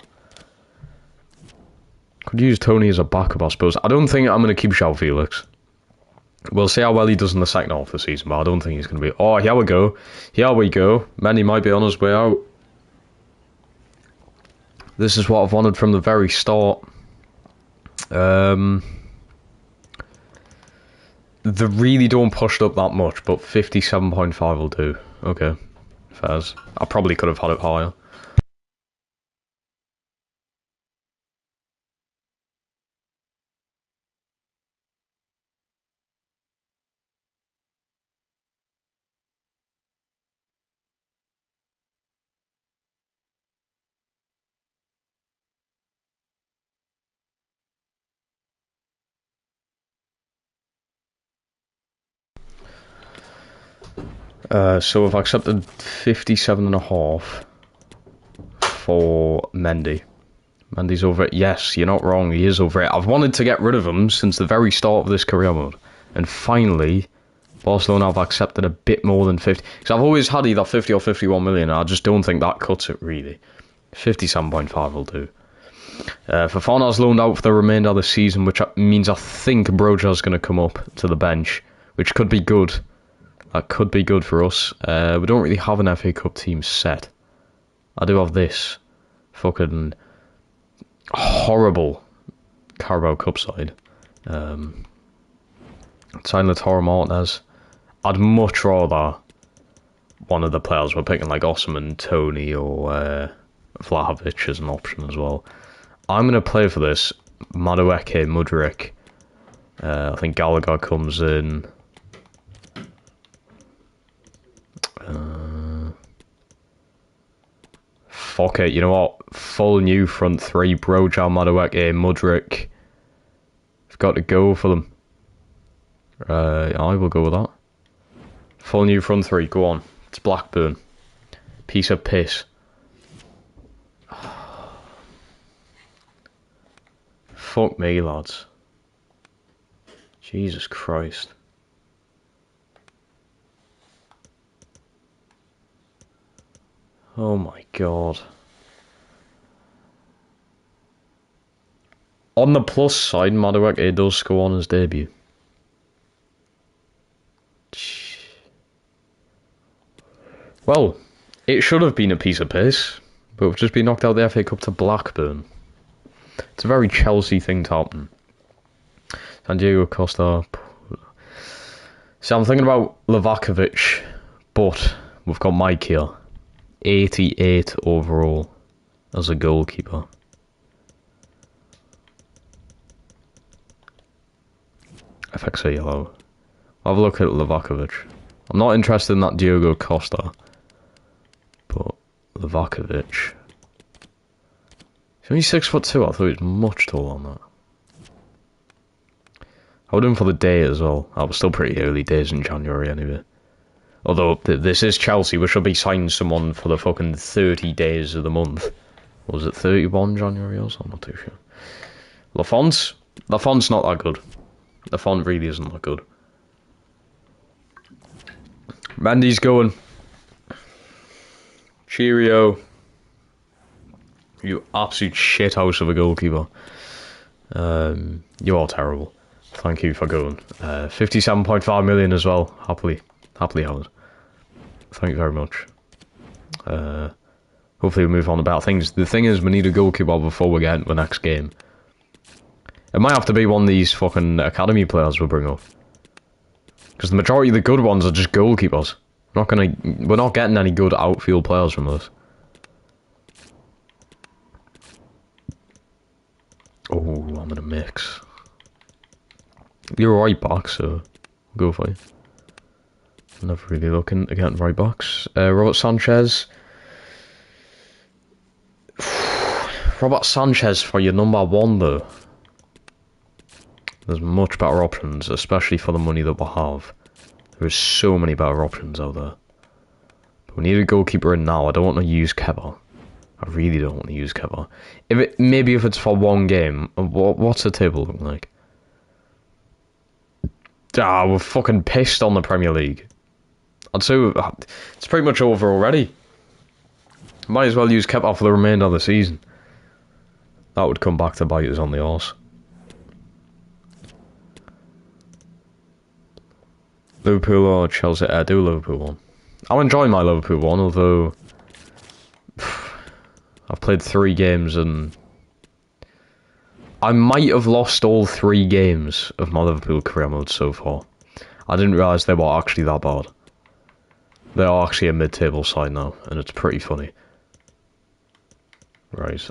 Could use Toney as a backup, I suppose. I don't think I'm going to keep João Felix. We'll see how well he does in the second half of the season, but I don't think he's going to be... Oh, here we go. Here we go. Manny might be on his way out. This is what I've wanted from the very start. They really don't push it up that much, but 57.5 will do. Okay. Fairs. I probably could have had it higher. So I've accepted 57.5 for Mendy. Mendy's over it. Yes, you're not wrong. He is over it. I've wanted to get rid of him since the very start of this career mode. And finally, Barcelona have accepted a bit more than 50. Because I've always had either 50 or 51 million. I just don't think that cuts it, really. 57.5 will do. Fofana's loaned out for the remainder of the season, which means I think Broja's going to come up to the bench, which could be good. That could be good for us. We don't really have an FA Cup team set. I do have this fucking horrible Carabao Cup side. Sign Lautaro Martinez. I'd much rather one of the players we're picking, like Osimhen, Toney, or Vlahovic as an option as well. I'm going to play for this. Madueke, Mudryk. I think Gallagher comes in. Fuck it, you know what? Full new front three. Broja, Madueke, Mudryk. I've got to go for them. I will go with that. Full new front three. Go on. It's Blackburn. Piece of piss. Fuck me, lads. Jesus Christ. Oh my god. On the plus side, Madueke does score on his debut. Well, it should have been a piece of piss, but we've just been knocked out of the FA Cup to Blackburn. It's a very Chelsea thing to happen. Santiago Costa. So I'm thinking about Livakovic, but we've got Mike here. 88 overall as a goalkeeper. FX yellow. I'll have a look at Livakovic. I'm not interested in that Diogo Costa, but Livakovic. He's only 6'2". I thought he was much taller than that. I would him for the day as well. I was still pretty early days in January anyway. Although, this is Chelsea, we should be signing someone for the fucking 30 days of the month. Or was it 31 January or something? I'm not too sure. Lafont's not that good. Lafont really isn't that good. Mendy's going. Cheerio. You absolute shithouse of a goalkeeper. You are terrible. Thank you for going. 57.5 million as well. Happily held. Thank you very much. Hopefully we move on about things. The thing is, we need a goalkeeper before we get into the next game. It might have to be one of these fucking academy players we'll bring up. Because the majority of the good ones are just goalkeepers. We're not getting any good outfield players from this. Oh, I'm in a mix. You're right back, so go for it. Never really looking to get right backs. Robert Sanchez. Robert Sanchez for your number 1 though. There's much better options, especially for the money that we have. There is so many better options out there. But we need a goalkeeper in now. I don't want to use Kepa. I really don't want to use Kepa. Maybe if it's for one game. What's the table looking like? We're fucking pissed on the Premier League. I'd say it's pretty much over already. Might as well use Kepa for the remainder of the season. That would come back to bite us on the arse. Liverpool or Chelsea? I do Liverpool one. I'm enjoying my Liverpool one, although I've played 3 games and I might have lost all 3 games of my Liverpool career mode so far. I didn't realise they were actually that bad. They are actually a mid-table side now, and it's pretty funny. Right,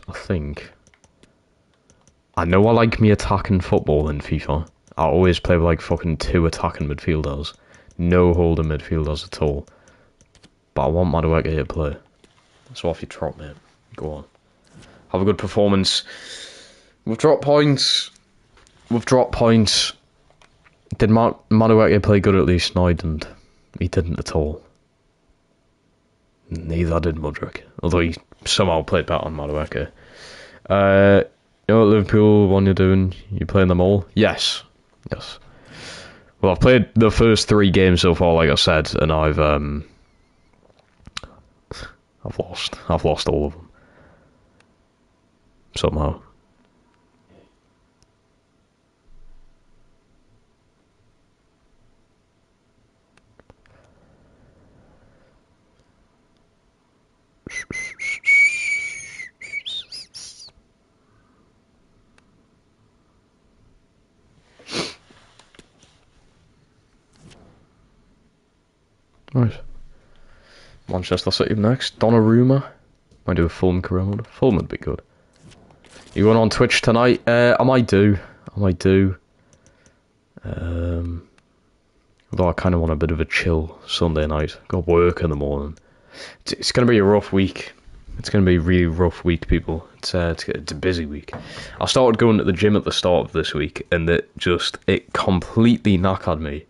I know I like me attacking football in FIFA. I always play with like fucking 2 attacking midfielders. No holding midfielders at all. But I want Madueke to play. So off you trot, mate. Go on. Have a good performance. We've dropped points. Did Madueke play good at least? No, he didn't. He didn't at all. Neither did Mudryk. Although he somehow played better on Madueke. You know what Liverpool one you're doing? You playing them all? Yes. Well, I've played the first 3 games so far, like I said, and I've lost. I've lost all of them. Somehow. Right. Manchester City next. Donnarumma. Might do a Fulham career mode. Fulham would be good. You going on Twitch tonight? I might do. Although I kind of want a bit of a chill Sunday night. Got work in the morning. It's going to be a rough week. It's going to be a really rough week, people. It's a busy week. I started going to the gym at the start of this week, and it completely knackered me.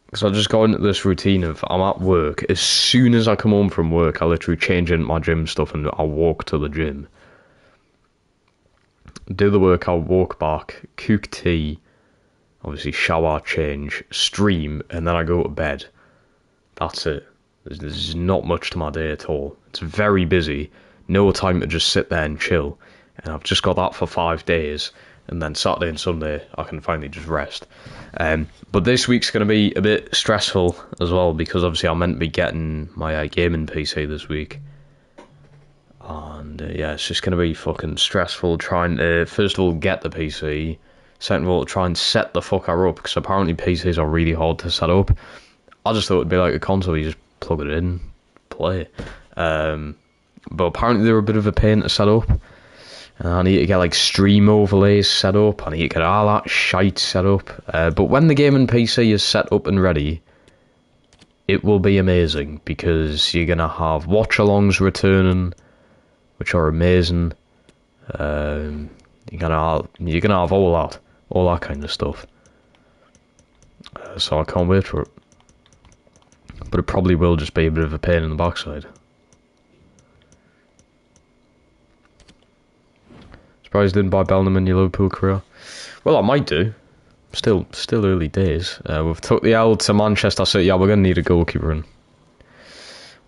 Because I just got into this routine of I'm at work. As soon as I come home from work, I literally change into my gym stuff and I'll walk to the gym. Do the workout, walk back, cook tea, obviously shower, change, stream, and then I go to bed. That's it. There's not much to my day at all. It's very busy. No time to just sit there and chill. And I've just got that for 5 days. And then Saturday and Sunday, I can finally just rest. But this week's going to be a bit stressful as well, because obviously I'm meant to be getting my gaming PC this week. And yeah, it's just going to be fucking stressful trying to, first of all, get the PC. Second of all, try and set the fucker up, because apparently PCs are really hard to set up. I just thought it'd be like a console, you just plug it in, play. But apparently they're a bit of a pain to set up. I need to get like stream overlays set up. I need to get all that shite set up. But when the gaming PC is set up and ready, it will be amazing, because you're gonna have watch-alongs returning, which are amazing. You're gonna have all that kind of stuff. So I can't wait for it. But it probably will just be a bit of a pain in the backside. Surprised you didn't buy Bellingham in your Liverpool career. Well, I might do. Still early days. We've took the L to Manchester City. Yeah, we're going to need a goalkeeper in.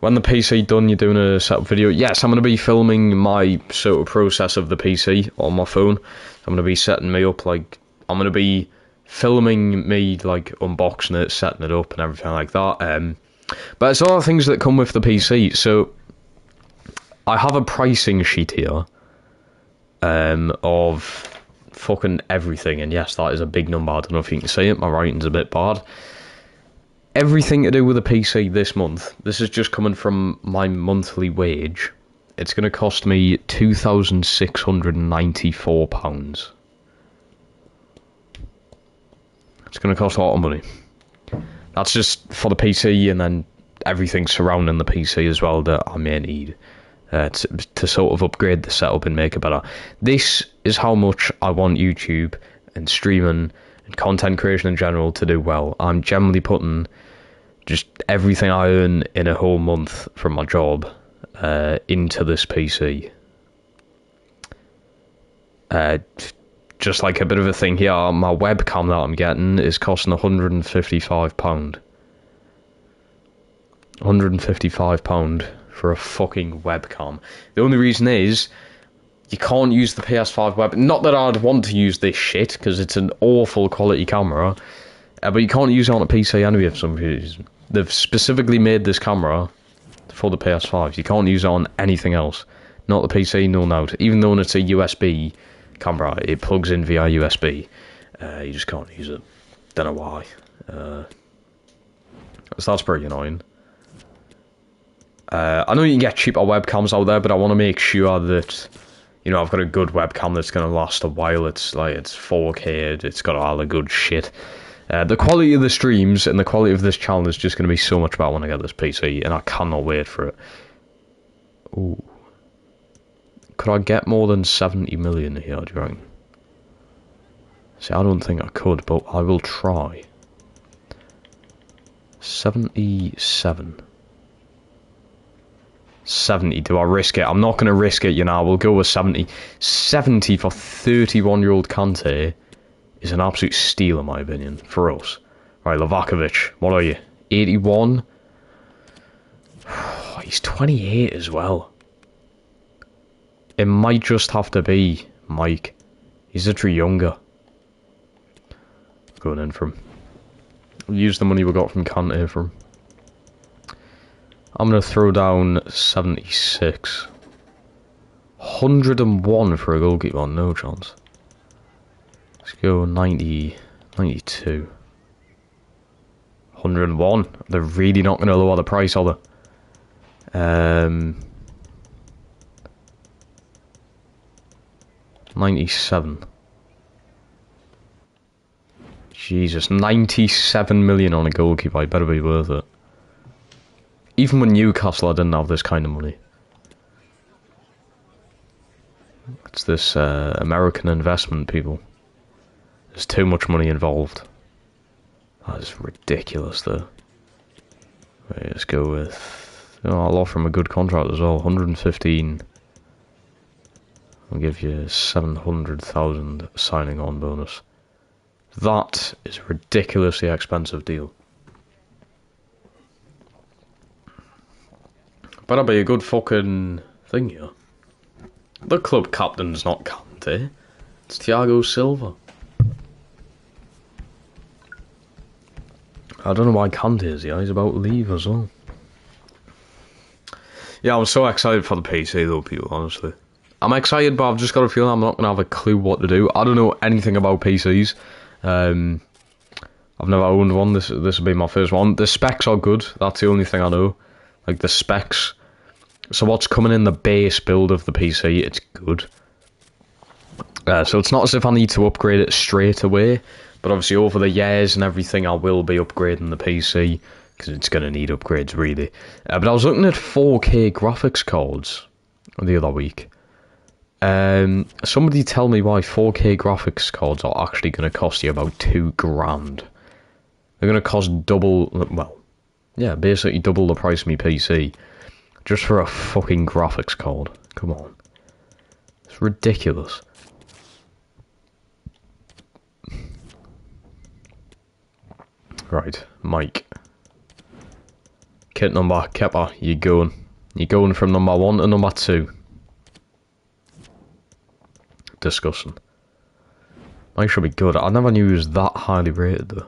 When the PC done, you're doing a setup video. Yes, I'm going to be filming my sort of process of the PC on my phone. I'm going to be setting me up, like, I'm going to be filming me, like, unboxing it, setting it up and everything like that. But it's all the things that come with the PC. So, I have a pricing sheet here of fucking everything. And yes, that is a big number. I don't know if you can see it. My writing's a bit bad. Everything to do with a PC this month. This is just coming from my monthly wage. It's going to cost me £2,694. It's going to cost a lot of money. That's just for the PC, and then everything surrounding the PC as well that I may need to sort of upgrade the setup and make it better. This is how much I want YouTube and streaming and content creation in general to do well. I'm generally putting just everything I earn in a whole month from my job into this PC. Just like a bit of a thing here, my webcam that I'm getting is costing £155. £155 for a fucking webcam. The only reason is you can't use the PS5 web. Not that I'd want to use this shit, because it's an awful quality camera, but you can't use it on a PC anyway for some reason. They've specifically made this camera for the PS5. You can't use it on anything else. Not the PC, no note. Even though it's a USB camera, it plugs in via USB. You just can't use it. Don't know why. So that's pretty annoying. I know you can get cheaper webcams out there, but I want to make sure that, you know, I've got a good webcam that's going to last a while. It's like, it's 4K, it's got all the good shit. The quality of the streams and the quality of this channel is just going to be so much better when I get this PC, and I cannot wait for it. Ooh. Could I get more than 70 million here, do you reckon? See, I don't think I could, but I will try. 77. 70, do I risk it? I'm not going to risk it, you know. We'll go with 70. 70 for 31-year-old Kante is an absolute steal, in my opinion, for us. Right, Livakovic, what are you? 81? He's 28 as well. It might just have to be Mike. He's literally younger. Going in for him. We'll use the money we got from Kante for him. I'm going to throw down 76. 101 for a goalkeeper, no chance. Let's go 90, 92. 101. They're really not going to lower the price, are they? 97. Jesus, 97 million on a goalkeeper. I better be worth it. Even when Newcastle, I didn't have this kind of money. It's this American investment, people. There's too much money involved. That is ridiculous, though. Right, let's go with... Oh, I'll offer him a good contract as well. 115. I'll give you 700,000 signing on bonus. That is a ridiculously expensive deal. Better be a good fucking thing here. The club captain's not Kante. It's Thiago Silva. I don't know why Kante is here. He's about to leave as well. Yeah, I'm so excited for the PC though, people, honestly. I'm excited, but I've just got a feeling I'm not going to have a clue what to do. I don't know anything about PCs. I've never owned one. This will be my first one. The specs are good. That's the only thing I know. Like the specs. So what's coming in the base build of the PC, it's good. So it's not as if I need to upgrade it straight away. But obviously over the years and everything, I will be upgrading the PC. Because it's going to need upgrades, really. But I was looking at 4K graphics cards the other week. Somebody tell me why 4K graphics cards are actually going to cost you about £2,000. They're going to cost double, well, yeah, basically double the price of my PC. Just for a fucking graphics card. Come on. It's ridiculous. Right, Mike. Kit number, Kepper, you're going. You're going from number 1 to number 2. Disgusting. Mike should be good. I never knew he was that highly rated though.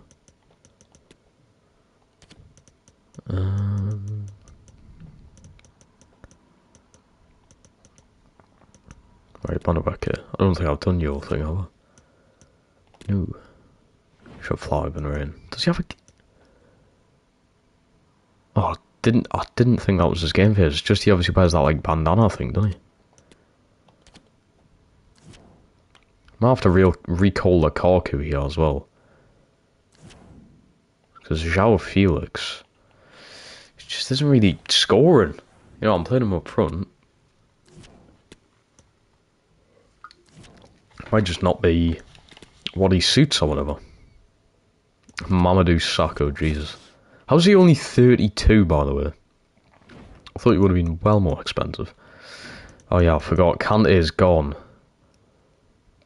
Right, Bonabaker. I don't think I've done your thing, have I? No. Should fly in rain. Does he have a... Oh, I didn't think that was his game phase. It's just he obviously wears that like bandana thing, doesn't he? Might have to recall the Lukaku here as well. Because João Felix just isn't really scoring. You know, I'm playing him up front. Might just not be what he suits or whatever. Mamadou Sakho, Jesus. How's he only 32, by the way? I thought he would have been well more expensive. Oh yeah, I forgot. Kante is gone.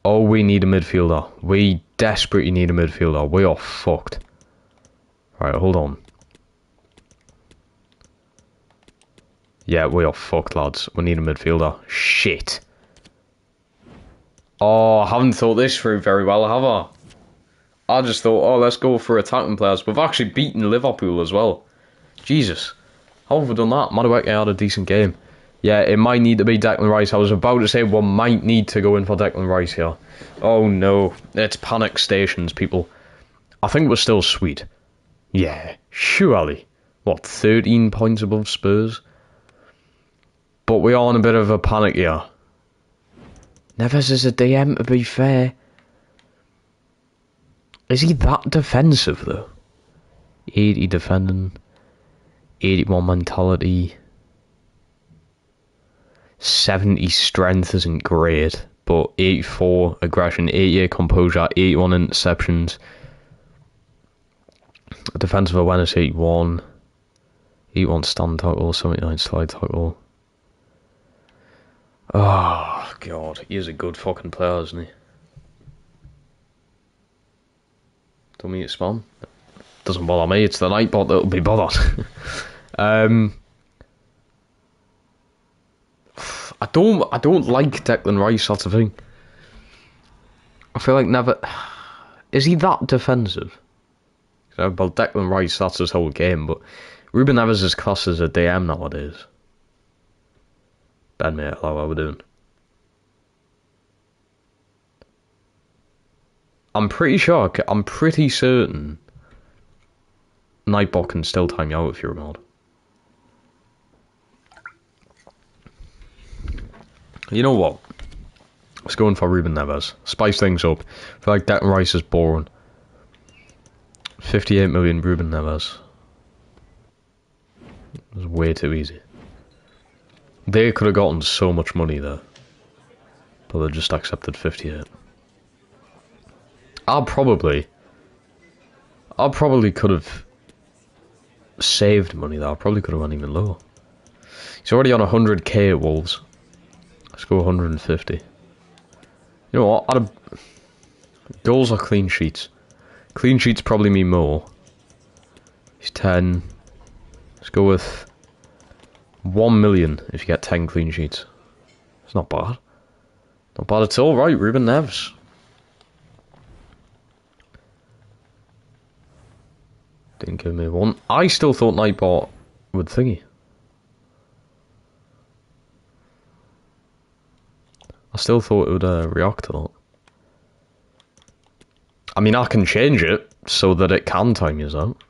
Oh, we need a midfielder. We desperately need a midfielder. We are fucked. Right, hold on. Yeah, we are fucked, lads. We need a midfielder. Shit. Oh, I haven't thought this through very well, have I? I just thought, oh, let's go for attacking players. We've actually beaten Liverpool as well. Jesus. How have we done that? Madueke had a decent game. Yeah, it might need to be Declan Rice. I was about to say we might need to go in for Declan Rice here. Oh no. It's panic stations, people. I think we're still sweet. Yeah, surely. What, 13 points above Spurs? But we are in a bit of a panic here. Neves is a DM, to be fair. Is he that defensive, though? 80 defending, 81 mentality, 70 strength isn't great, but 84 aggression, 88 composure, 81 interceptions, defensive awareness 81, 81 stand tackle, 79 slide tackle. Oh, God, he is a good fucking player, isn't he? Don't mean to spam. Doesn't bother me, it's the Nightbot that'll be bothered. I don't like Declan Rice, that's the thing. I feel like never... Is he that defensive? Well, Declan Rice, that's his whole game, but Ruben Neves is classed as a DM nowadays. Ben, mate, hello, how we doing? I'm pretty certain Nightbot can still time you out if you're a mod. You know what? Let's go in for Ruben Neves. Spice things up. I feel like Declan Rice is boring. 58 million Ruben Neves. It was way too easy. They could have gotten so much money there. But they just accepted 58. I probably could have saved money there. I probably could have went even lower. He's already on 100k at Wolves. Let's go 150. You know what? Goals or clean sheets? Clean sheets probably mean more. He's 10. Let's go with 1 million if you get 10 clean sheets. It's not bad. Not bad at all. Right, Ruben Neves. Didn't give me one. I still thought Nightbot would thingy. I still thought it would react to that. I mean, I can change it so that it can time you out.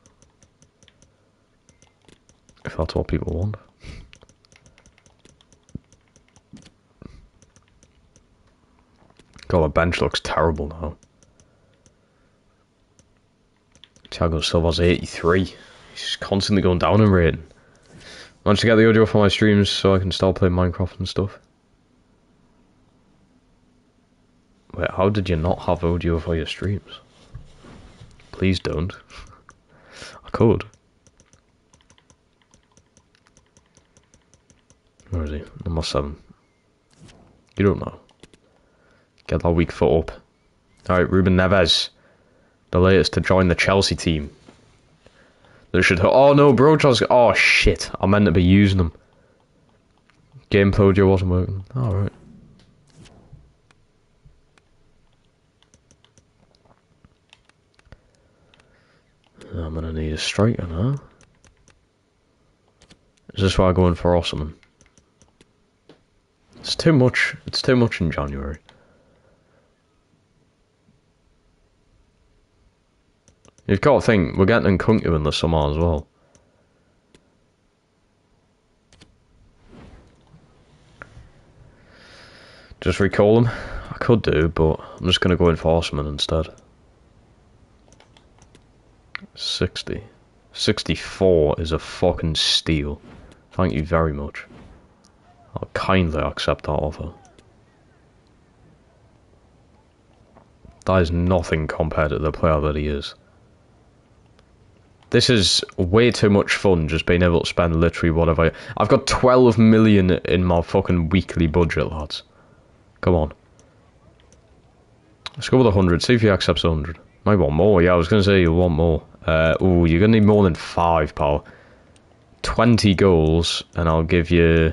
If that's what people want. God, the bench looks terrible now. Thiago Silva's 83. He's constantly going down in rating. Managed to get the audio for my streams so I can start playing Minecraft and stuff. Wait, how did you not have audio for your streams? Please don't. could. Where is he? Number 7. You don't know. Get that weak foot up. Alright, Ruben Neves. The latest to join the Chelsea team. They should... Oh no, Broja's... Oh shit. I meant to be using them. Game Podio wasn't working. Alright. I'm gonna need a striker now. Is this why I'm going for Osman? It's too much. It's too much in January. You've got to think, we're getting Nkunku in the summer as well. Just recall him? I could do, but I'm just going to go in for Osman instead. 60. 64 is a fucking steal. Thank you very much. I'll kindly accept that offer. That is nothing compared to the player that he is. This is way too much fun, just being able to spend literally whatever. I've got 12 million in my fucking weekly budget, lads. Come on. Let's go with 100, see if he accepts 100. Might want more, yeah, I was going to say you'll want more. Ooh, you're going to need more than 5, pal. 20 goals, and I'll give you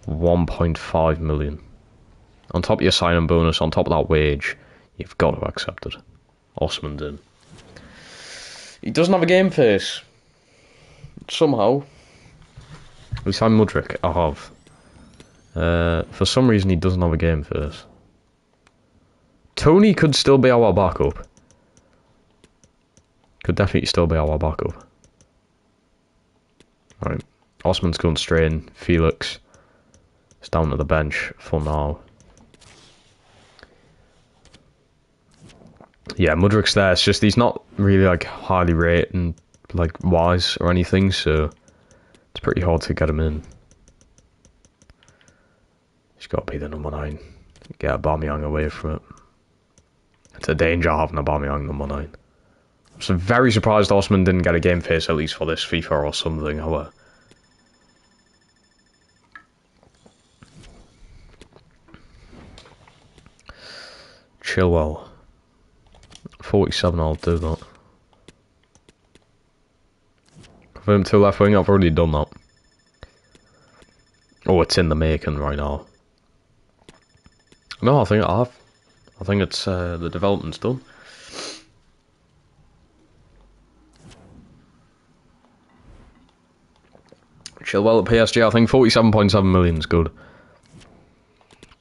1.5 million. On top of your sign-in bonus, on top of that wage, you've got to accept it. Osman's in. He doesn't have a game face. Somehow. We signed Mudryk. I have. For some reason, he doesn't have a game face. Tony could still be our backup. Could definitely still be our backup. Right. Osman's going straight in. Felix is down to the bench for now. Yeah, Mudryk's there. It's just he's not really like highly rated and like wise or anything, so it's pretty hard to get him in. He's got to be the number 9. Get Aubameyang away from it. It's a danger having Aubameyang number 9. I'm so very surprised Osman didn't get a game face at least for this FIFA or something. However, Chilwell. 47, I'll do that. Confirm 2 left wing, I've already done that. Oh, it's in the making right now. No, I think I have. I think it's, the development's done. Chilwell at PSG, I think 47.7 million is good.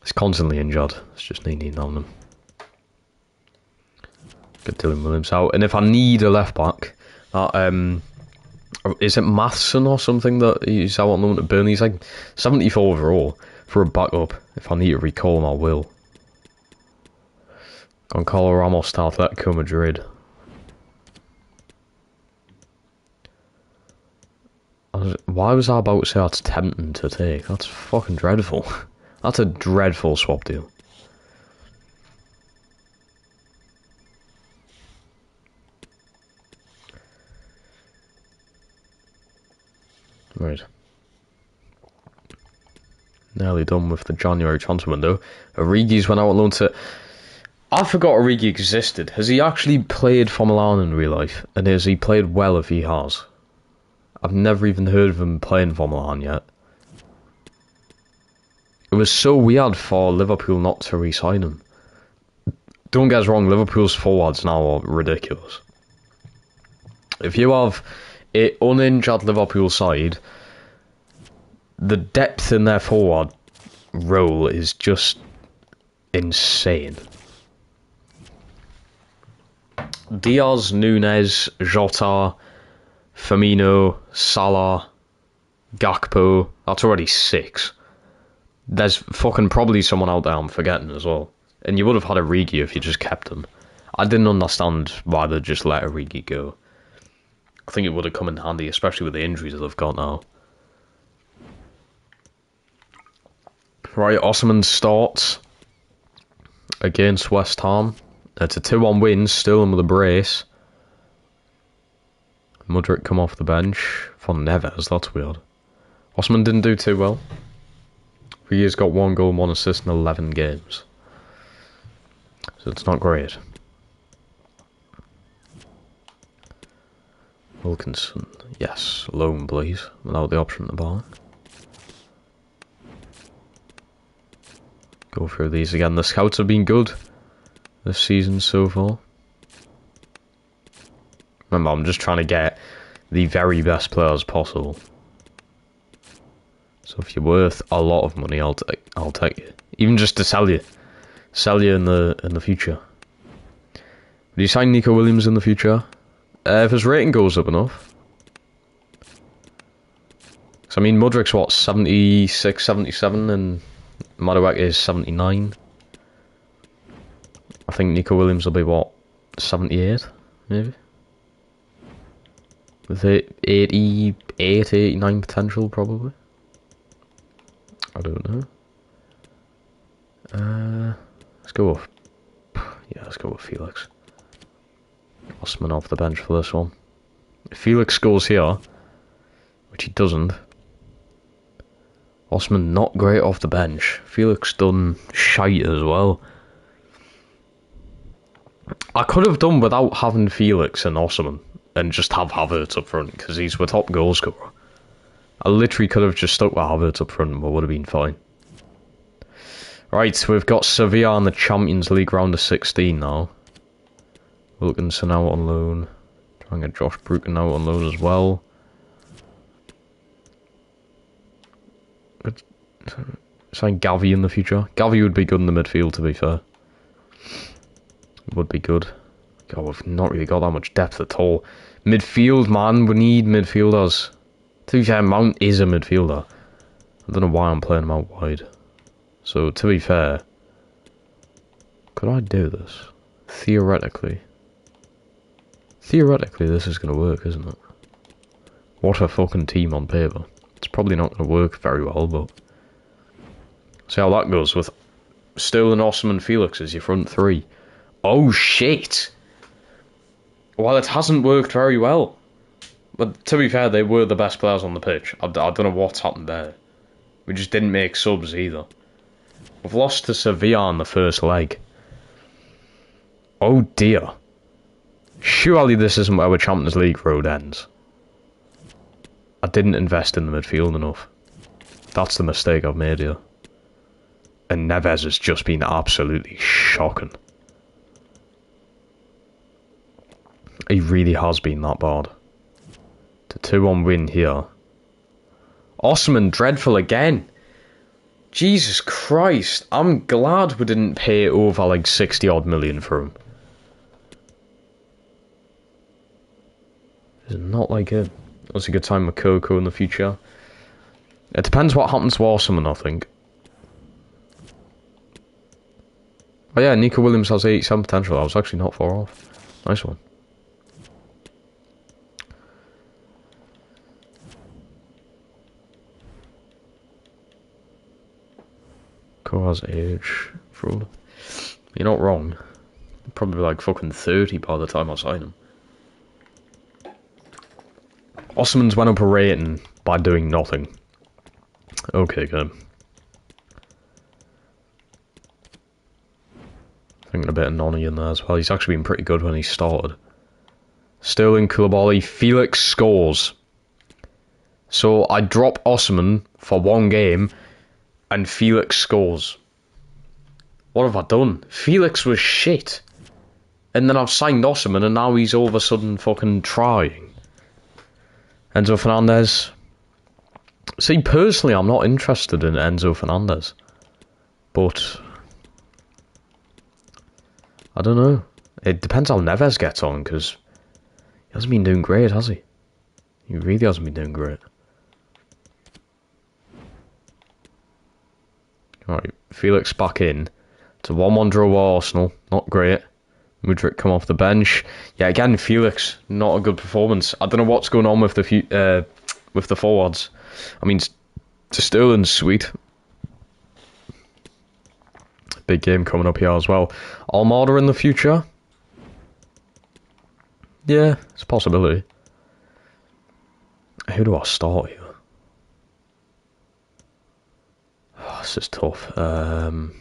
He's constantly injured. It's just needing on him. Get Dylan Williams out. And if I need a left back, is it Matheson or something that he's out on loan to Burnley? He's like 74 overall for a backup. If I need to recall him, I will. Goncalo Ramos to Atletico Madrid. Why was I about to say that's tempting to take? That's fucking dreadful. That's a dreadful swap deal. Right. Nearly done with the January transfer window. Origi's went out on loan to... I forgot Origi existed. Has he actually played for Milan in real life? And has he played well if he has? I've never even heard of him playing for Milan yet. It was so weird for Liverpool not to re-sign him. Don't get us wrong, Liverpool's forwards now are ridiculous. If you have an uninjured Liverpool side, the depth in their forward role is just insane. Diaz, Nunez, Jota, Firmino, Salah, Gakpo, that's already 6. There's fucking probably someone out there I'm forgetting as well. And you would have had Origi if you just kept him. I didn't understand why they just let Origi go. I think it would have come in handy, especially with the injuries that they've got now. Right, Osman starts against West Ham. It's a 2-1 win, still in with a brace. Mudryk come off the bench for Neves. That's weird. Osman didn't do too well. He has got 1 goal and 1 assist in 11 games. So it's not great. Wilkinson. Yes, loan please. Without the option to buy. Go through these again. The scouts have been good this season so far. Remember, I'm just trying to get the very best players possible. So if you're worth a lot of money, I'll take you. Even just to sell you in the future. Would you sign Nico Williams in the future? If his rating goes up enough. So I mean, Mudryk's what, 76, 77, and Madueke is 79. I think Nico Williams will be what, 78, maybe? With 88, 89 potential, probably. I don't know. Let's go with... Yeah, let's go with Felix. Osman off the bench for this one. If Felix scores here, which he doesn't. Osman not great off the bench. Felix done shite as well. I could have done without having Felix and Osman and just have Havertz up front because he's the top goal scorer. I literally could have just stuck with Havertz up front and we would have been fine. Right, we've got Sevilla in the Champions League round of 16 now. Wilkinson out on loan. Trying to get Josh Bruton out on loan as well. Sign Gavi in the future. Gavi would be good in the midfield, to be fair. Would be good. God, we've not really got that much depth at all. Midfield, man. We need midfielders. To be fair, Mount is a midfielder. I don't know why I'm playing him out wide. So, to be fair, could I do this? Theoretically, this is going to work, isn't it? What a fucking team on paper. It's probably not going to work very well, but see how that goes with Sterling, Osman, and Felix as your front three. Oh shit! Well, it hasn't worked very well. But to be fair, they were the best players on the pitch. I don't know what's happened there. We just didn't make subs either. We've lost to Sevilla in the first leg. Oh dear. Surely this isn't where the Champions League road ends. I didn't invest in the midfield enough. That's the mistake I've made here. And Neves has just been absolutely shocking. He really has been that bad. The 2-1 win here. Osman dreadful again. Jesus Christ. I'm glad we didn't pay over like 60 odd million for him. It's not like it. That's a good time with Coco in the future. It depends what happens to Osman, I think. Oh yeah, Nico Williams has 87 potential. I was actually not far off. Nice one. Co has age. Fraud. You're not wrong. Probably like fucking 30 by the time I sign him. Osman's went up a rating by doing nothing. Okay, good. Thinking a bit of Nonny in there as well. He's actually been pretty good when he started. Sterling, Koulibaly, Felix scores. So I drop Osman for 1 game and Felix scores. What have I done? Felix was shit. And then I've signed Osman and now he's all of a sudden fucking trying. Enzo Fernandez. See, personally, I'm not interested in Enzo Fernandez. But I don't know. It depends how Neves gets on, because he hasn't been doing great, has he? He really hasn't been doing great. Alright, Felix back in. It's a 1-1 draw with Arsenal. Not great. Mudryk come off the bench. Yeah, again, Felix, not a good performance. I don't know what's going on with the forwards. I mean, Sterling's sweet. Big game coming up here as well. Almada in the future? Yeah, it's a possibility. Who do I start here? Oh, this is tough. I'm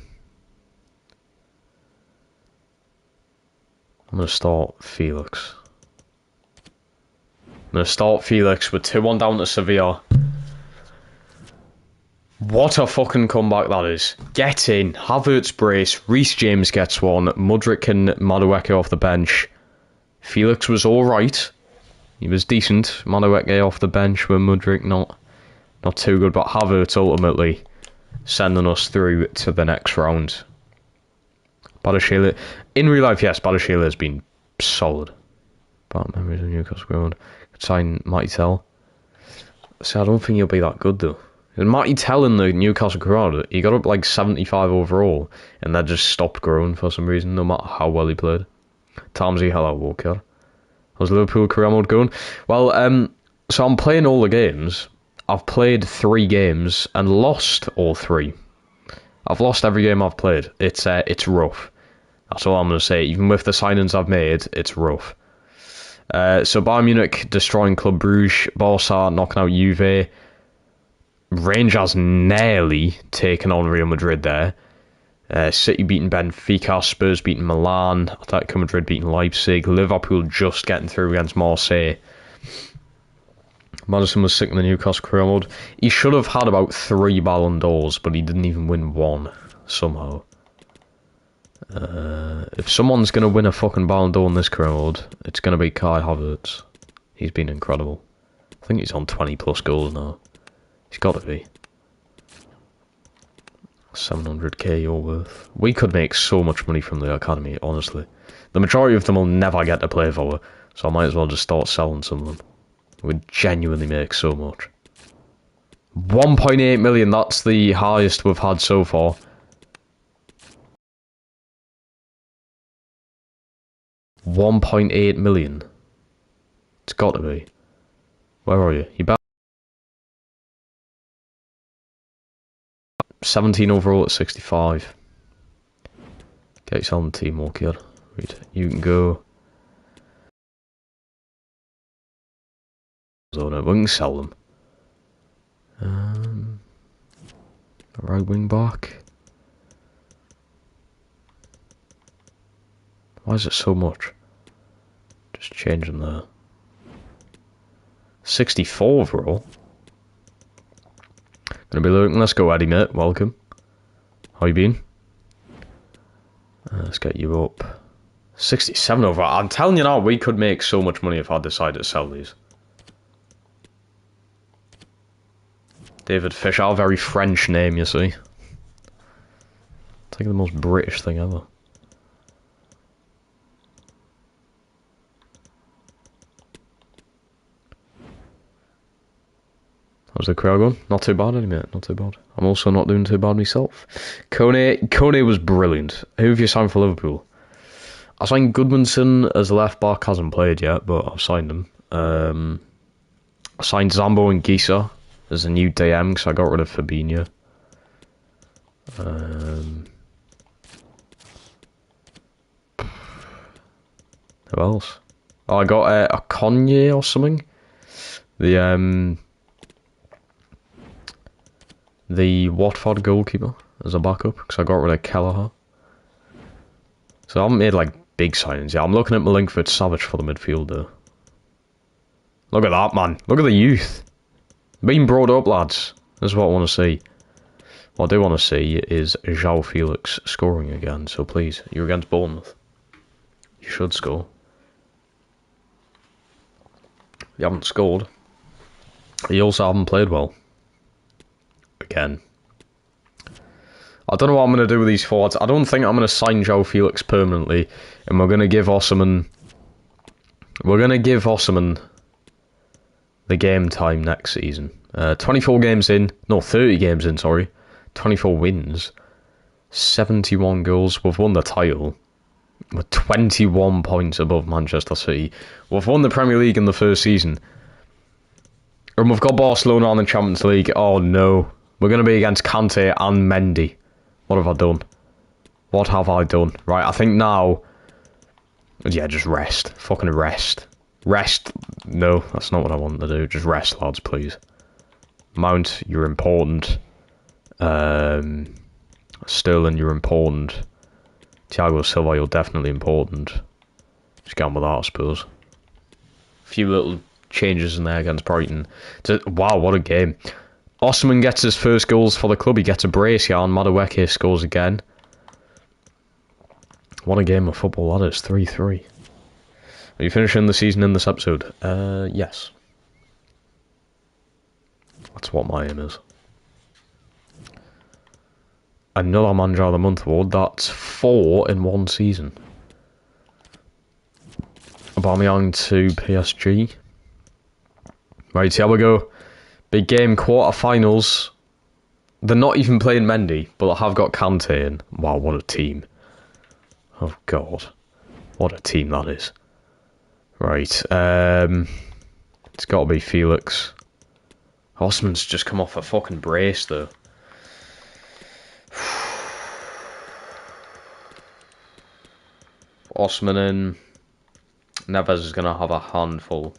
going to start Felix. I'm going to start Felix with 2-1 down to Sevilla. What a fucking comeback that is. Get in. Havertz brace. Reece James gets one. Mudryk and Madueke off the bench. Felix was alright. He was decent. Madueke off the bench with Mudryk not too good. But Havertz ultimately sending us through to the next round. Badashile. In real life, yes, Badashile has been solid. Bad memories of Newcastle ground. Could sign Matty Tell. See, I don't think he'll be that good though. And Matty Tell in the Newcastle crowd, he got up like 75 overall, and that just stopped growing for some reason, no matter how well he played. Tamsy, hello, Walker. How's Liverpool career mode going? Well, so I'm playing all the games. I've played 3 games and lost all 3. I've lost every game I've played. It's rough. That's all I'm going to say. Even with the signings I've made, it's rough. So Bayern Munich destroying Club Brugge, Barca knocking out Juve, Rangers nearly taking on Real Madrid there. City beating Benfica, Spurs beating Milan, Atletico Madrid beating Leipzig, Liverpool just getting through against Marseille. Madison was sick in the Newcastle career mode. He should have had about 3 Ballon d'Ors, but he didn't even win 1 somehow. If someone's going to win a fucking Ballon d'Or in this career mode, it's going to be Kai Havertz. He's been incredible. I think he's on 20 plus goals now. He's got to be. 700k you're worth. We could make so much money from the academy, honestly. The majority of them will never get to play for, so I might as well just start selling some of them. We'd genuinely make so much. 1.8 million, that's the highest we've had so far. $1.8 million. It's got to be. Where are you? You back? 17 overall at 65. Get yourself on the team, kid. You can go. So no, we can sell them. Right wing back. Why is it so much? Just change them there. 64 overall. Gonna be looking. Let's go, Eddie, mate. Welcome. How you been? Let's get you up. 67 overall. I'm telling you now, we could make so much money if I decided to sell these. David Fisher, very French name, you see. It's like the most British thing ever. How's the crowd going? Not too bad, mate. Not too bad. I'm also not doing too bad myself. Kone was brilliant. Who have you signed for Liverpool? I signed Goodmanson as a left back. Hasn't played yet, but I've signed him. I signed Zambo and Gisa as a new DM because I got rid of Fabinho. Who else? Oh, I got a Conye or something. The Watford goalkeeper as a backup because I got rid of Kelleher. So I haven't made like big signings yet. I'm looking at Milinkovic Savic for the midfielder. Look at that, man. Look at the youth. Being brought up, lads. That's what I want to see. What I do want to see is João Felix scoring again. So please, you're against Bournemouth. You should score. You haven't scored. You also haven't played well. Again. I don't know what I'm going to do with these forwards. I don't think I'm going to sign João Felix permanently. And we're going to give Osimhen... We're going to give Osimhen the game time next season. 24 games in. No, 30 games in, sorry. 24 wins. 71 goals. We've won the title. We're 21 points above Manchester City. We've won the Premier League in the first season. And we've got Barcelona on the Champions League. Oh no. We're going to be against Kante and Mendy. What have I done? What have I done? Right, I think now... Yeah, just rest. Fucking rest. Rest. No, that's not what I want to do. Just rest, lads, please. Mount, you're important. Sterling, you're important. Thiago Silva, you're definitely important. Just get on with that, I suppose. A few little changes in there against Brighton. Wow, what a game. Osman gets his first goals for the club. He gets a brace, yeah, and Madueke scores again. What a game of football that is, 3-3. Are you finishing the season in this episode? Yes. That's what my aim is. Another Manager of the Month award. That's 4 in one season. Aubameyang to PSG. Right, here we go. Big game, quarter-finals. They're not even playing Mendy, but I have got Kante in. Wow, what a team. Oh, God. What a team that is. Right, it's got to be Felix. Osman's just come off a fucking brace, though. Osman in. Neves is going to have a handful.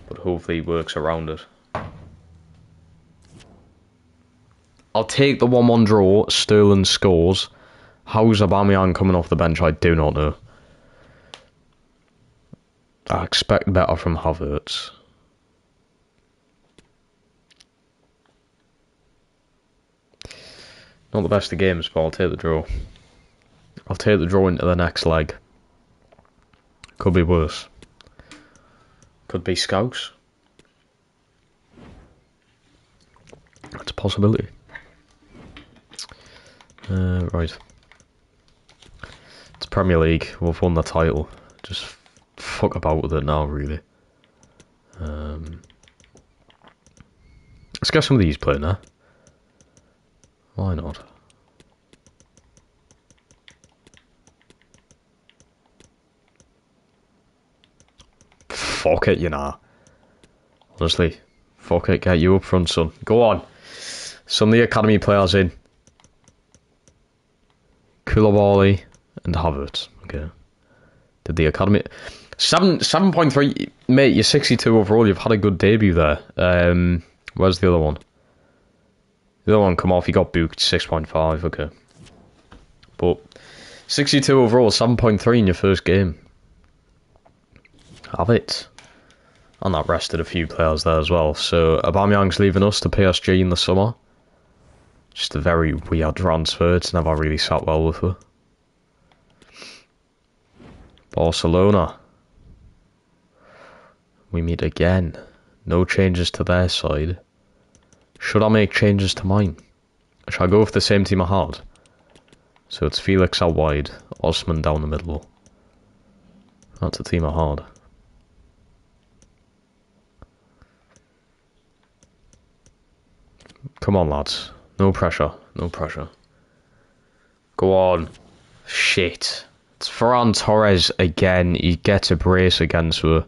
But hopefully he works around it. I'll take the 1-1 draw. Sterling scores. How's Aubameyang coming off the bench? I do not know. I expect better from Havertz. Not the best of games, but I'll take the draw. I'll take the draw into the next leg. Could be worse. Could be Scouse. That's a possibility. Right. It's Premier League. We've won the title. Just fuck about with it now, really. Let's get some of these playing, huh? Why not? Fuck it, you know. Honestly, fuck it, get you up front, son. Go on. Some of the academy players in. Koulibaly and Havertz. Okay. Did the academy... 7.3, mate, you're 62 overall. You've had a good debut there. Where's the other one? The other one come off, he got booked, 6.5, okay. But 62 overall, 7.3 in your first game. Have it. And that rested a few players there as well. So Aubameyang's leaving us to PSG in the summer. Just a very weird transfer. It's never really sat well with her. Barcelona. We meet again. No changes to their side. Should I make changes to mine? Should I go with the same team I had? So it's Felix out wide, Osman down the middle. That's the team I had. Come on, lads. No pressure. No pressure. Go on. Shit. It's Ferran Torres again. He gets a brace against her.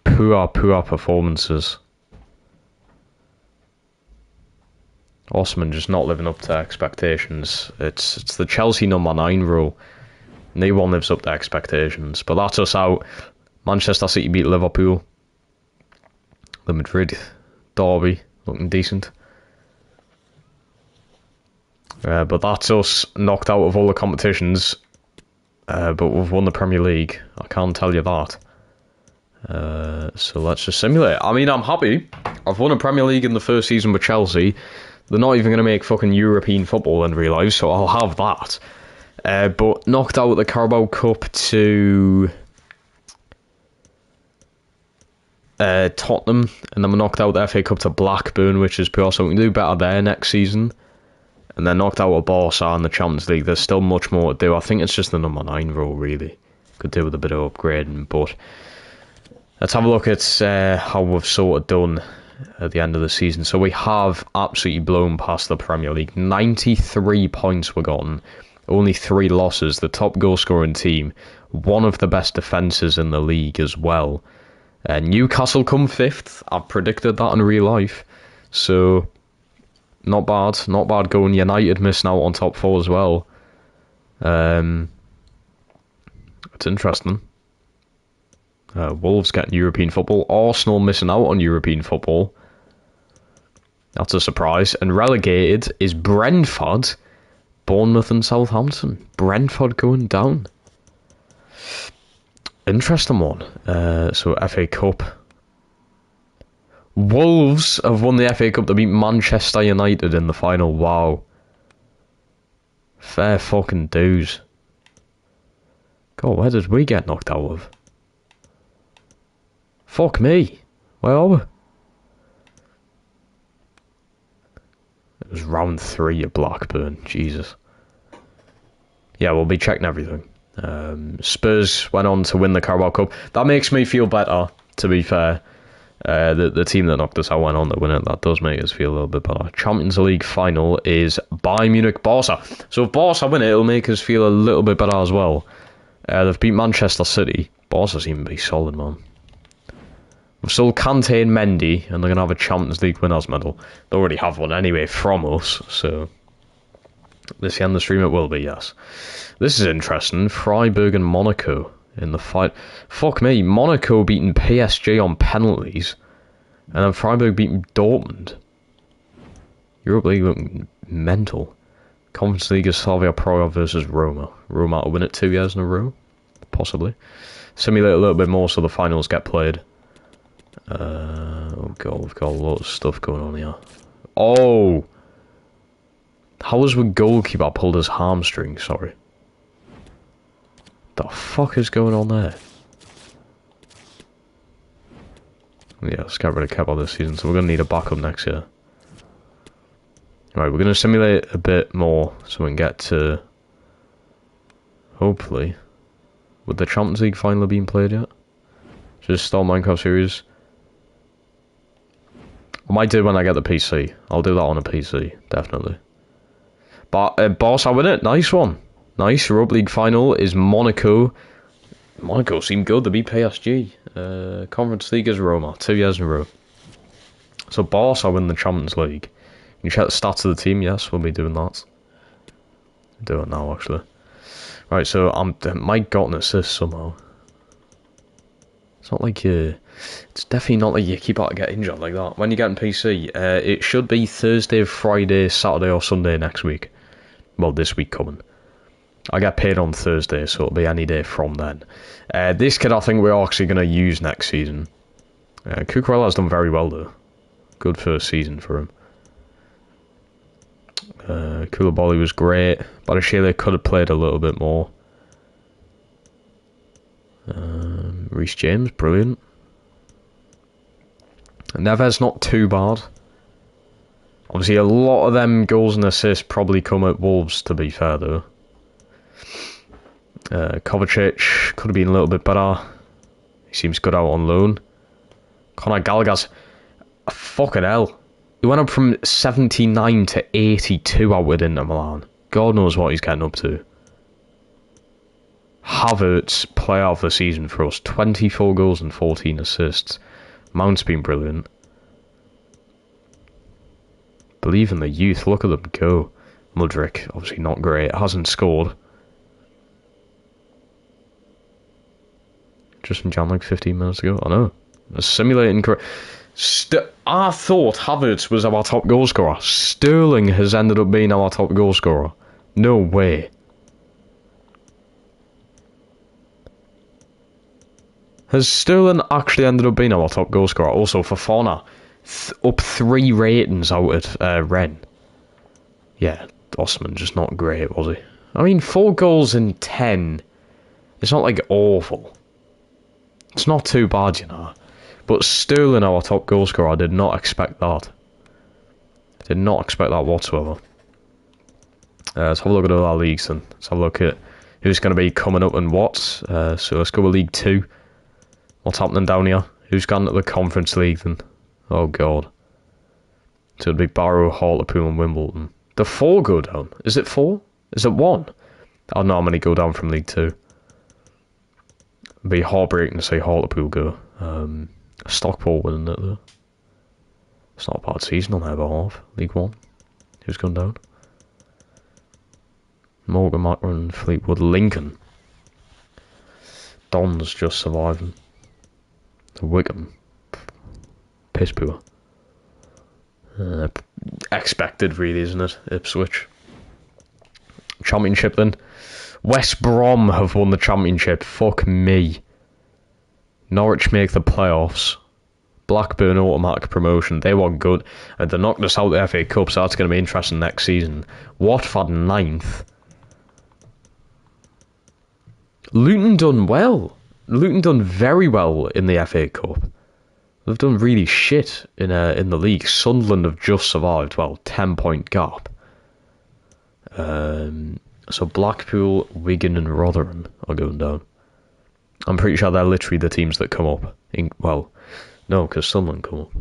Poor performances. Osman just not living up to expectations. It's the Chelsea number 9 rule. No one lives up to expectations. But that's us out. Manchester City beat Liverpool. The Madrid derby looking decent. But that's us knocked out of all the competitions. But we've won the Premier League. I can't tell you that. So let's just simulate. I mean, I'm happy. I've won a Premier League in the first season with Chelsea. They're not even going to make fucking European football in real life, so I'll have that. But knocked out the Carabao Cup to Tottenham, and then we knocked out the FA Cup to Blackburn, which is poor, so we can do better there next season. And then knocked out a Barca in the Champions League. There's still much more to do. I think it's just the number 9 role, really. Could do with a bit of upgrading, but let's have a look at how we've sort of done at the end of the season. So we have absolutely blown past the Premier League. 93 points were gotten. Only 3 losses. The top goal scoring team. One of the best defences in the league as well. Newcastle come 5th. I've predicted that in real life. So not bad. Not bad going. United missing out on top 4 as well. It's interesting. Wolves getting European football. Arsenal missing out on European football. That's a surprise. And relegated is Brentford, Bournemouth and Southampton. Brentford going down. Interesting one. So FA Cup. Wolves have won the FA Cup to beat Manchester United in the final. Wow. Fair fucking dues. God, where did we get knocked out of? Fuck me. Where are we? It was round 3 at Blackburn. Jesus. Yeah, we'll be checking everything. Spurs went on to win the Carabao Cup. That makes me feel better, to be fair. The team that knocked us out went on to win it. That does make us feel a little bit better. Champions League final is Bayern Munich Barca. So if Barca win it, it'll make us feel a little bit better as well. They've beat Manchester City. Barca seem to be solid, man. We've still Kante and Mendy, and they're going to have a Champions League winners medal. They already have one anyway from us, so this the end of the stream it will be, yes. This is interesting. Freiburg and Monaco in the fight. Fuck me, Monaco beating PSG on penalties, and then Freiburg beating Dortmund. Europa League looking mental. Conference League is Slavia Prague versus Roma. Roma will win it 2 years in a row, possibly. Simulate a little bit more so the finals get played. Oh god, we've got a lot of stuff going on here. Oh! How was the goalkeeper pulled his hamstring, sorry. The fuck is going on there? Yeah, let's get rid of Kepa this season, so we're going to need a backup next year. Right, we're going to simulate a bit more so we can get to, hopefully, with the Champions League final being played yet? Just start Minecraft series. I might do when I get the PC. I'll do that on a PC, definitely. But Barca win it, nice one. Nice. Europa League final is Monaco. Monaco seem good, they beat PSG. Conference League is Roma, 2 years in a row. So Barca win the Champions League. Can you check the stats of the team? Yes, we'll be doing that. Do it now, actually. Right, so Mike got an assist somehow. It's not like it's definitely not like you keep out to get injured like that. When you get in PC, it should be Thursday, Friday, Saturday or Sunday next week. Well, this week coming. I get paid on Thursday, so it'll be any day from then. This kid I think we're actually going to use next season. Cucurella's done very well though. Good first season for him. Koulibaly was great. Badiashile could have played a little bit more. Reece James, brilliant. Neves not too bad. Obviously a lot of them goals and assists probably come at Wolves, to be fair though. Kovacic could have been a little bit better. He seems good out on loan. Conor Gallagher's fucking hell. He went up from 79 to 82 out with Inter Milan. God knows what he's getting up to. Havertz, player of the season for us. 24 goals and 14 assists. Mount's been brilliant. Believe in the youth. Look at them go. Mudryk, obviously not great. Hasn't scored. Just in Jan like 15 minutes ago. I know. Simulating correct. I thought Havertz was our top goal scorer. Sterling has ended up being our top goal scorer. No way. Has Sterling actually ended up being our top goal scorer? Also, Fofana, up 3 ratings out at Rennes. Yeah, Osman just not great, was he? I mean, 4 goals in 10. It's not like awful. It's not too bad, you know. But Sterling, our top goal scorer, I did not expect that. I did not expect that whatsoever. Let's have a look at all our leagues then. Let's have a look at who's going to be coming up and what. So let's go with League 2. What's happening down here? Who's gone to the Conference League then? Oh god. So it'll be Barrow, Hartlepool and Wimbledon. The 4 go down. Is it 4? Is it 1? I don't know how many go down from League 2. It'd be heartbreaking to see Hartlepool go. Stockport winning it though. It's not a bad season on their behalf. League 1. Who's gone down? Morgan, Macron, Fleetwood, Lincoln. Don's just surviving. Wigan. Piss poor. Expected, really, isn't it? Ipswich. Championship, then. West Brom have won the championship. Fuck me. Norwich make the playoffs. Blackburn automatic promotion. They were good. And they knocked us out of the FA Cup, so that's going to be interesting next season. Watford 9th. Luton done well. Luton done very well in the FA Cup. They've done really shit in the league. Sunderland have just survived. Well, 10-point gap. So Blackpool, Wigan and Rotherham are going down. I'm pretty sure they're literally the teams that come up. No, because Sunderland come up.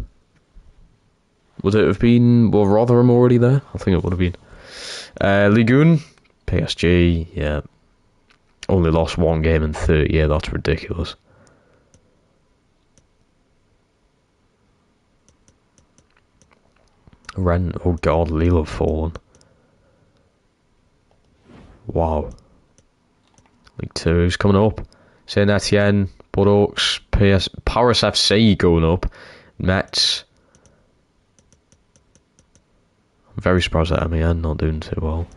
Would it have been... Were Rotherham already there? I think it would have been. Ligue 1, PSG, yeah. Only lost one game in 30. Yeah, that's ridiculous. Rennes, oh god, Lille have fallen. Wow. League 2, who's coming up? Saint Etienne, Bordeaux, Paris FC going up. Metz. I'm very surprised at MEN not doing too well.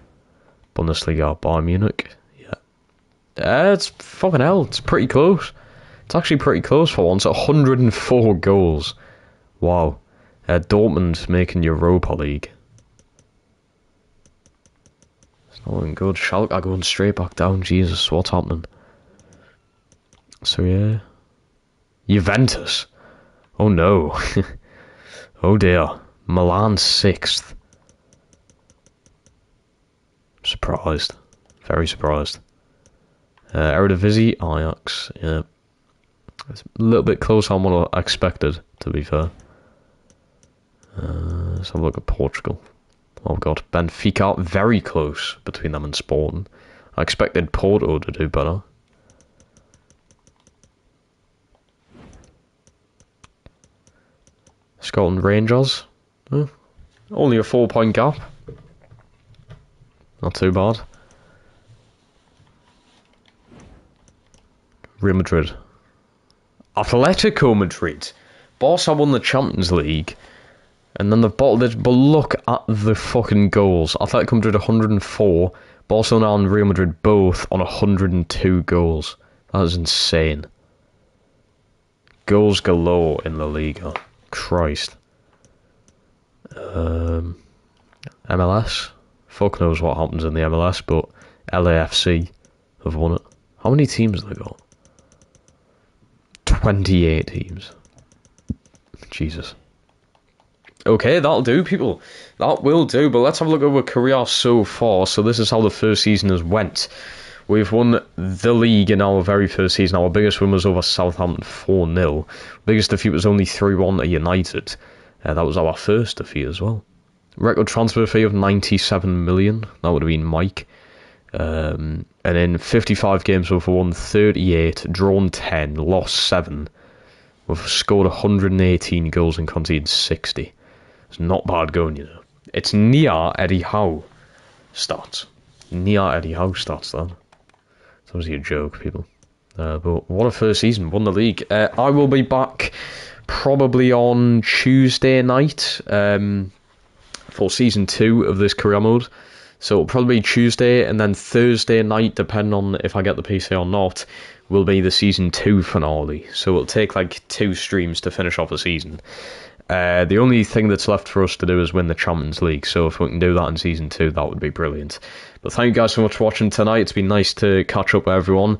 Bundesliga, Bayern Munich. Yeah. It's fucking hell. It's pretty close. It's actually pretty close for once. 104 goals. Wow. Dortmund making Europa League. It's not looking good. Schalke are going straight back down. Jesus, what's happening? So yeah. Juventus. Oh no. Oh dear. Milan 6th. Surprised. Very surprised. Eredivisie, Ajax. Yeah. It's a little bit closer on what I expected, to be fair. Let's have a look at Portugal. Oh god, Benfica, very close between them and Sporting. I expected Porto to do better. Scotland Rangers. Only a 4-point gap. Not too bad. Real Madrid. Atletico Madrid. Barca won the Champions League. And then they've bottled it. But look at the fucking goals. Atletico Madrid 104. Barcelona and Real Madrid both on 102 goals. That is insane. Goals galore in La Liga. Christ. MLS. Fuck knows what happens in the MLS, but LAFC have won it. How many teams have they got? 28 teams. Jesus. Okay, that'll do, people. That will do, but let's have a look at our career so far. So this is how the first season has went. We've won the league in our very first season. Our biggest win was over Southampton 4-0. Biggest defeat was only 3-1 at United. That was our first defeat as well. Record transfer fee of 97 million. That would have been Mike. And in 55 games we've won 38, drawn 10, lost 7. We've scored 118 goals and conceded 60. It's not bad going, you know. It's near Eddie Howe stats. Near Eddie Howe stats, that. It's obviously a joke, people. But what a first season. Won the league. I will be back probably on Tuesday night for season 2 of this career mode. So it'll probably be Tuesday, and then Thursday night, depending on if I get the PC or not, will be the season 2 finale. So it'll take like 2 streams to finish off the season. The only thing that's left for us to do is win the Champions League. So if we can do that in season 2, that would be brilliant. But thank you guys so much for watching tonight. It's been nice to catch up with everyone.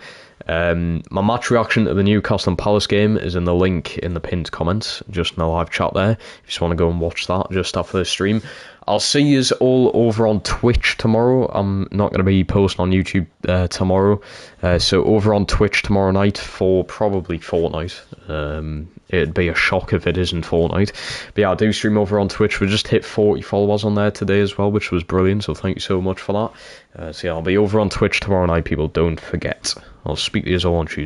My match reaction to the Newcastle and Palace game is in the link in the pinned comments, just in the live chat there. If you just want to go and watch that just after the stream. I'll see you all over on Twitch tomorrow. I'm not going to be posting on YouTube tomorrow. So over on Twitch tomorrow night for probably Fortnite. It'd be a shock if it isn't Fortnite. But yeah, I do stream over on Twitch. We just hit 40 followers on there today as well, which was brilliant. So thank you so much for that. So yeah, I'll be over on Twitch tomorrow night, people. Don't forget. I'll speak to you all on Tuesday.